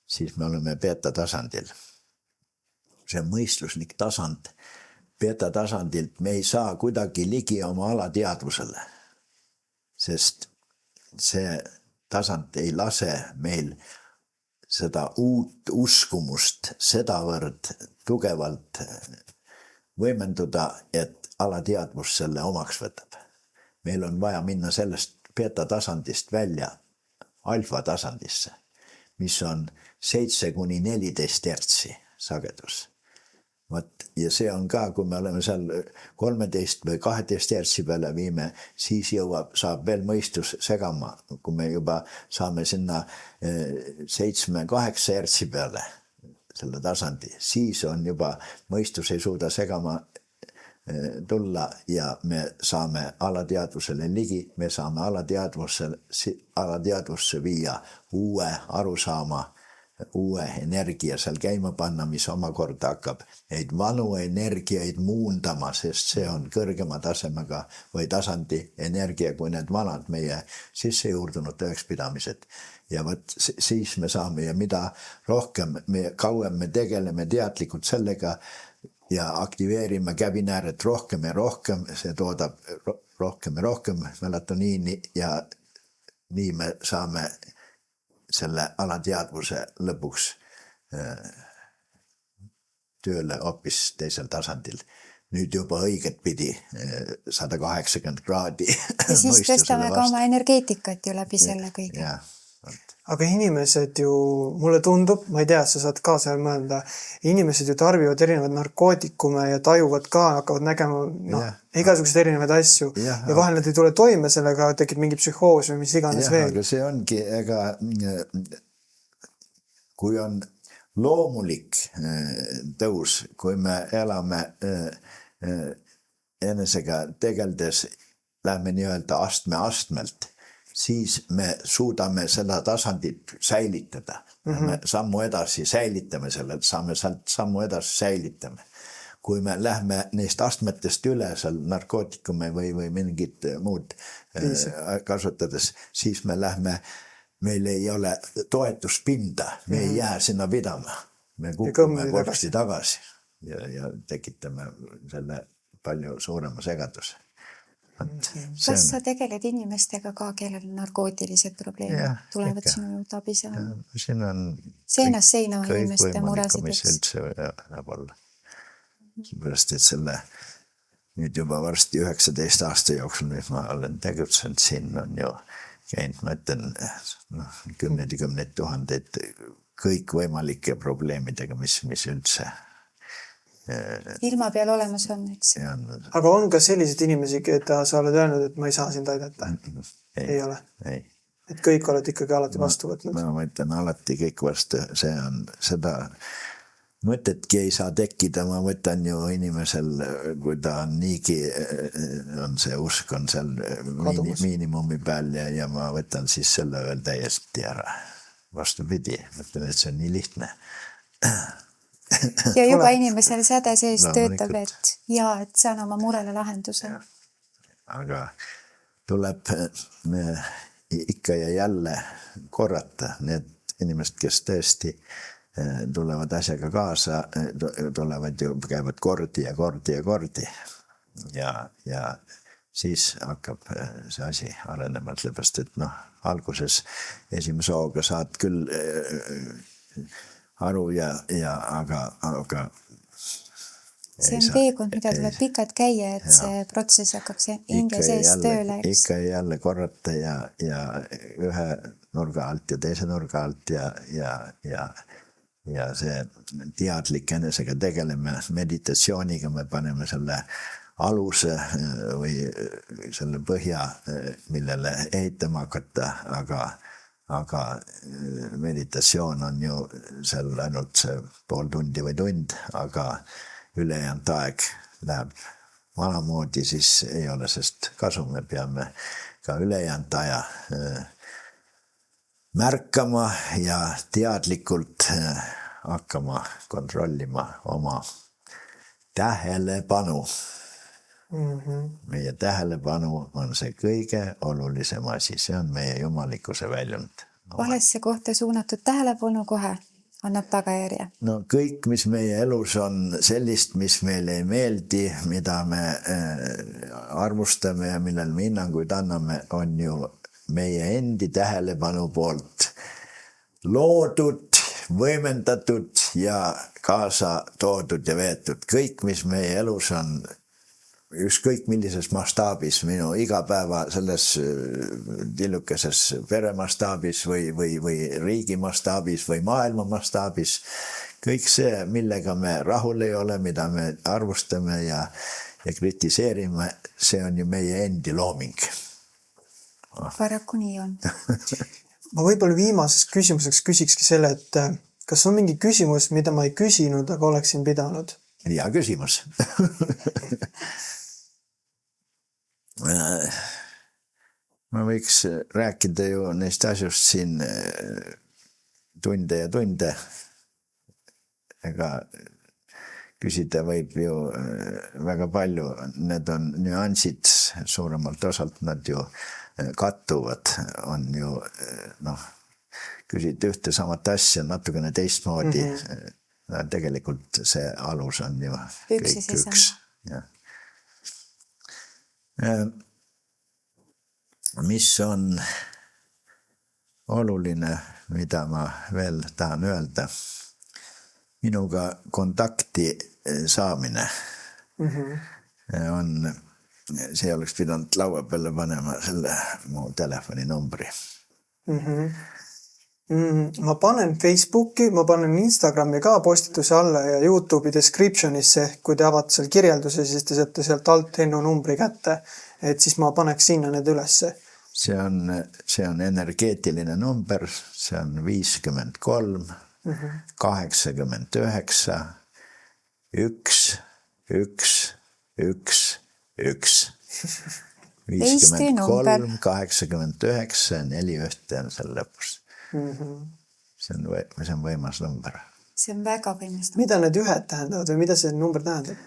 siis me oleme beeta tasandil. See on mõistuslik tasand. Beeta tasandilt me ei saa kuidagi ligi oma alateadvusele, sest see tasand ei lase meil seda uut uskumust sedavõrd tugevalt võimenduda, et alateadvus selle omaks võtab. Meil on vaja minna sellest beeta tasandist välja alfa tasandisse, mis on 7–14 hertsi sagedus. Ja see on ka, kui me oleme seal 13 või 12 hertsi peale viime, siis saab veel mõistus segama. Kui me juba saame sinna 7–8 hertsi peale selle tasandi, siis on juba mõistus ei suuda segama tulla ja me saame alateadvusele ligi, me saame alateadvusse viia uue arusaama, uue energia seal käima panna, mis omakorda hakkab neid vanu energiaid muundama, sest see on kõrgema tasemega või tasandi energia kui need vanad meie sisse juurdunud tõekspidamised. Ja võt, siis me saame ja mida rohkem, kauem me tegeleme teadlikult sellega ja aktiveerime käbinääret rohkem ja rohkem, see toodab rohkem ja rohkem melatoniini ja nii me saame selle alateadvuse lõpuks tööle hoopis teisel tasandil. nüüd juba õiget pidi 180 kraadi. Ja siis tõstame ka oma energeetikat ju läbi selle kõige. Ja. Aga inimesed ju, mulle tundub, ma ei tea, sa saad ka seal mõelda, inimesed ju tarbivad erinevad narkootikume ja tajuvad ka, hakkavad nägema igasuguseid erinevaid asju ja vahel nad ei tule toime sellega, tekib mingi psühhoos või mis iganes veel. Aga see ongi, kui on loomulik tõus, kui me elame enesega tegeldes, lähme nii-öelda astmelt, siis me suudame seda tasandit säilitada. Me sammu edasi säilitame selle, saame sealt sammu edasi säilitame. Kui me lähme neist astmetest üle seal narkootikume või mingit muud kasutades, siis me lähme, meil ei ole toetuspinda, me ei jää sinna pidama. Me kukume korpsti tagasi ja tekitame selle palju suurema segaduse. Kas sa tegeled inimestega ka, kellel narkootilised probleemid tulevad sinu juurde abi saama? Siin on seinast seina inimeste muresid, mis üldse läheb olla. Seepärast, et selle nüüd juba varsti 19 aasta jooksul, mis ma olen tegutsenud, siin on ju käinud, ma ütlen, kümneid tuhandeid kõik võimalike probleemidega, mis üldse ilma peal olemas on, eks. Aga on ka selliseid inimesi, keda sa oled öelnud, et ma ei saa sind aidata? Ei ole? Ei. Et kõik oled ikkagi alati vastu võtnud? Ma mõtlen alati kõik vastu, see on seda mõtetki ei saa tekkida, ma võtan ju inimesel, kui ta on niigi, on see usk on seal miinimumi peal ja ma võtan siis selle veel täiesti ära. Vastupidi, mõtlen, et see on nii lihtne. Ja juba inimesel säde sees töötab, et saan oma murele lahenduse. Aga tuleb ikka ja jälle korrata need inimesed, kes tõesti tulevad asjaga kaasa, tulevad ju, käivad kordi ja kordi. Ja siis hakkab see asi arenema, sellepärast, et alguses esimese hooga saad küll aru aga see on teekond, mida tuleb pikalt käia, et see protsess hakkaks hinge sees tööle. Ikka ja jälle korrata ja ühe nurga alt ja teise nurga alt ja see teadlik enesega tegeleme meditatsiooniga, me paneme selle aluse või selle põhja, millele ehitama hakata, aga meditatsioon on ju seal ainult see pool tundi või tund, aga ülejäänud aeg läheb vanamoodi, siis ei ole sest kasu, me peame ka ülejäänud aja märkama ja teadlikult hakkama kontrollima oma tähelepanu. Meie tähelepanu on see kõige olulisem asi, see on meie jumalikkuse väljund. Valesse kohta suunatud tähelepanu kohe annab tagajärje. No kõik, mis meie elus on sellist, mis meile ei meeldi, mida me arvustame ja millel me hinnanguid anname, on ju meie endi tähelepanu poolt loodud, võimendatud ja kaasa toodud ja veetud. Kõik, mis meie elus on ükskõik millises mastaabis, minu igapäeva selles tillukeses pere mastaabis või riigi mastaabis või maailma mastaabis, kõik see, millega me rahul ei ole, mida me arvustame ja kritiseerime, see on ju meie endi looming. Paraku nii on. Ma võib-olla viimaseks küsimuseks küsikski selle, et kas on mingi küsimus, mida ma ei küsinud, aga oleksin pidanud? Hea küsimus. Ma võiks rääkida ju neist asjust siin tunde ja tunde. Ega küsida võib ju väga palju. Need on nüansid, suuremalt osalt nad ju kattuvad, on ju, küsid ühte samat asja natukene teistmoodi. Tegelikult see alus on ju kõik üks. Mis on oluline, mida ma veel tahan öelda? Minuga kontakti saamine on, see oleks pidanud laua peale panema selle mu telefoninumbri. Ma panen Facebooki, ma panen Instagrami ka postituse alla ja YouTube'i descriptionisse, kui te avate seal kirjelduse, siis te saate sealt alt Hennu numbri kätte, et siis ma paneks sinna need ülesse. See on energeetiline number, see on 53, 89, 1, 1, 1, 1. 53, 89, 41 on seal lõpus. See on võimas number. See on väga võimas number. Mida need ühed tähendavad või mida see number tähendab?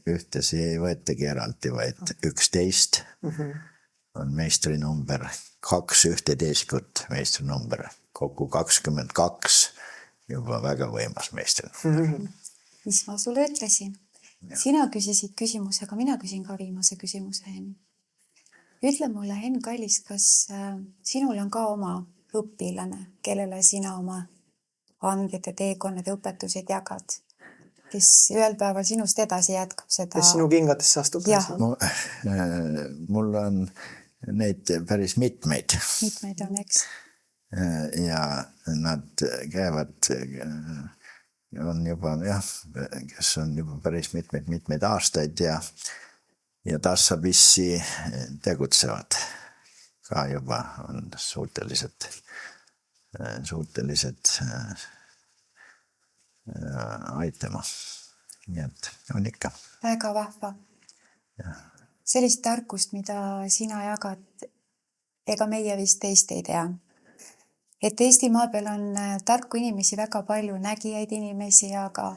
Ühtesi ei võetagi eraldi, vaid 11 on meistrinumber, 2 11 meistrinumber, kokku 22, juba väga võimas meistrinumber. Mis ma sulle ütlesin? Sina küsisid küsimuse, aga mina küsin ka viimase küsimuse, Henn. Ütle mulle, Henn Kallis, kas sinul on ka oma õpilane, kellele sina oma anded ja teekonnad ja õpetused jagad, kes ühel päeval sinust edasi jätkab seda? Kes sinu kingatesse astub? Mul on neid päris mitmeid. Mitmeid on, eks? Ja nad käivad, on juba, kes on juba päris mitmeid aastaid ja tassapissi tegutsevad. Ka juba on suutelised aitama. Nii et on ikka. Väga vahva. Sellist tarkust, mida sina jagad, ega meie vist teist ei tea. Et Eestimaa peal on tarku inimesi väga palju, nägijaid inimesi, aga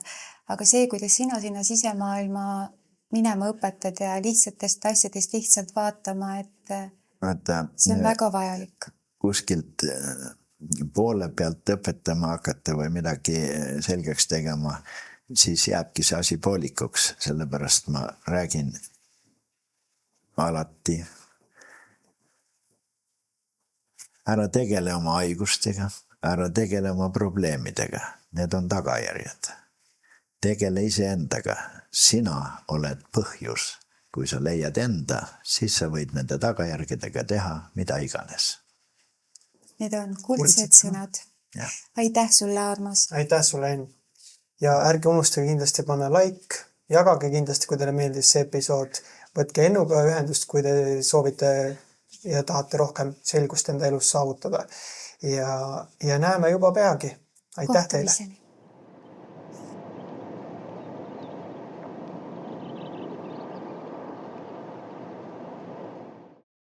see, kuidas sina sinna sisemaailma minema õpetad ja lihtsatest asjadest lihtsalt vaatama, et see on väga vajalik. Kuskilt poole pealt õpetama hakata või midagi selgeks tegema, siis jääbki see asi poolikuks. Sellepärast ma räägin alati, ära tegele oma haigustega, ära tegele oma probleemidega. Need on tagajärjed. Tegele iseendaga. Sina oled põhjus. Kui sa leiad enda, siis sa võid nende tagajärgedega teha mida iganes. Need on kuldsed sõnad. Ja. Aitäh sulle, Armas. Aitäh sulle, Henn. Ja ärge unustage kindlasti panna like, jagage kindlasti, kui teile meeldis see episood. Võtke Hennuga ühendust, kui te soovite ja tahate rohkem selgust enda elus saavutada. Ja näeme juba peagi. Aitäh teile!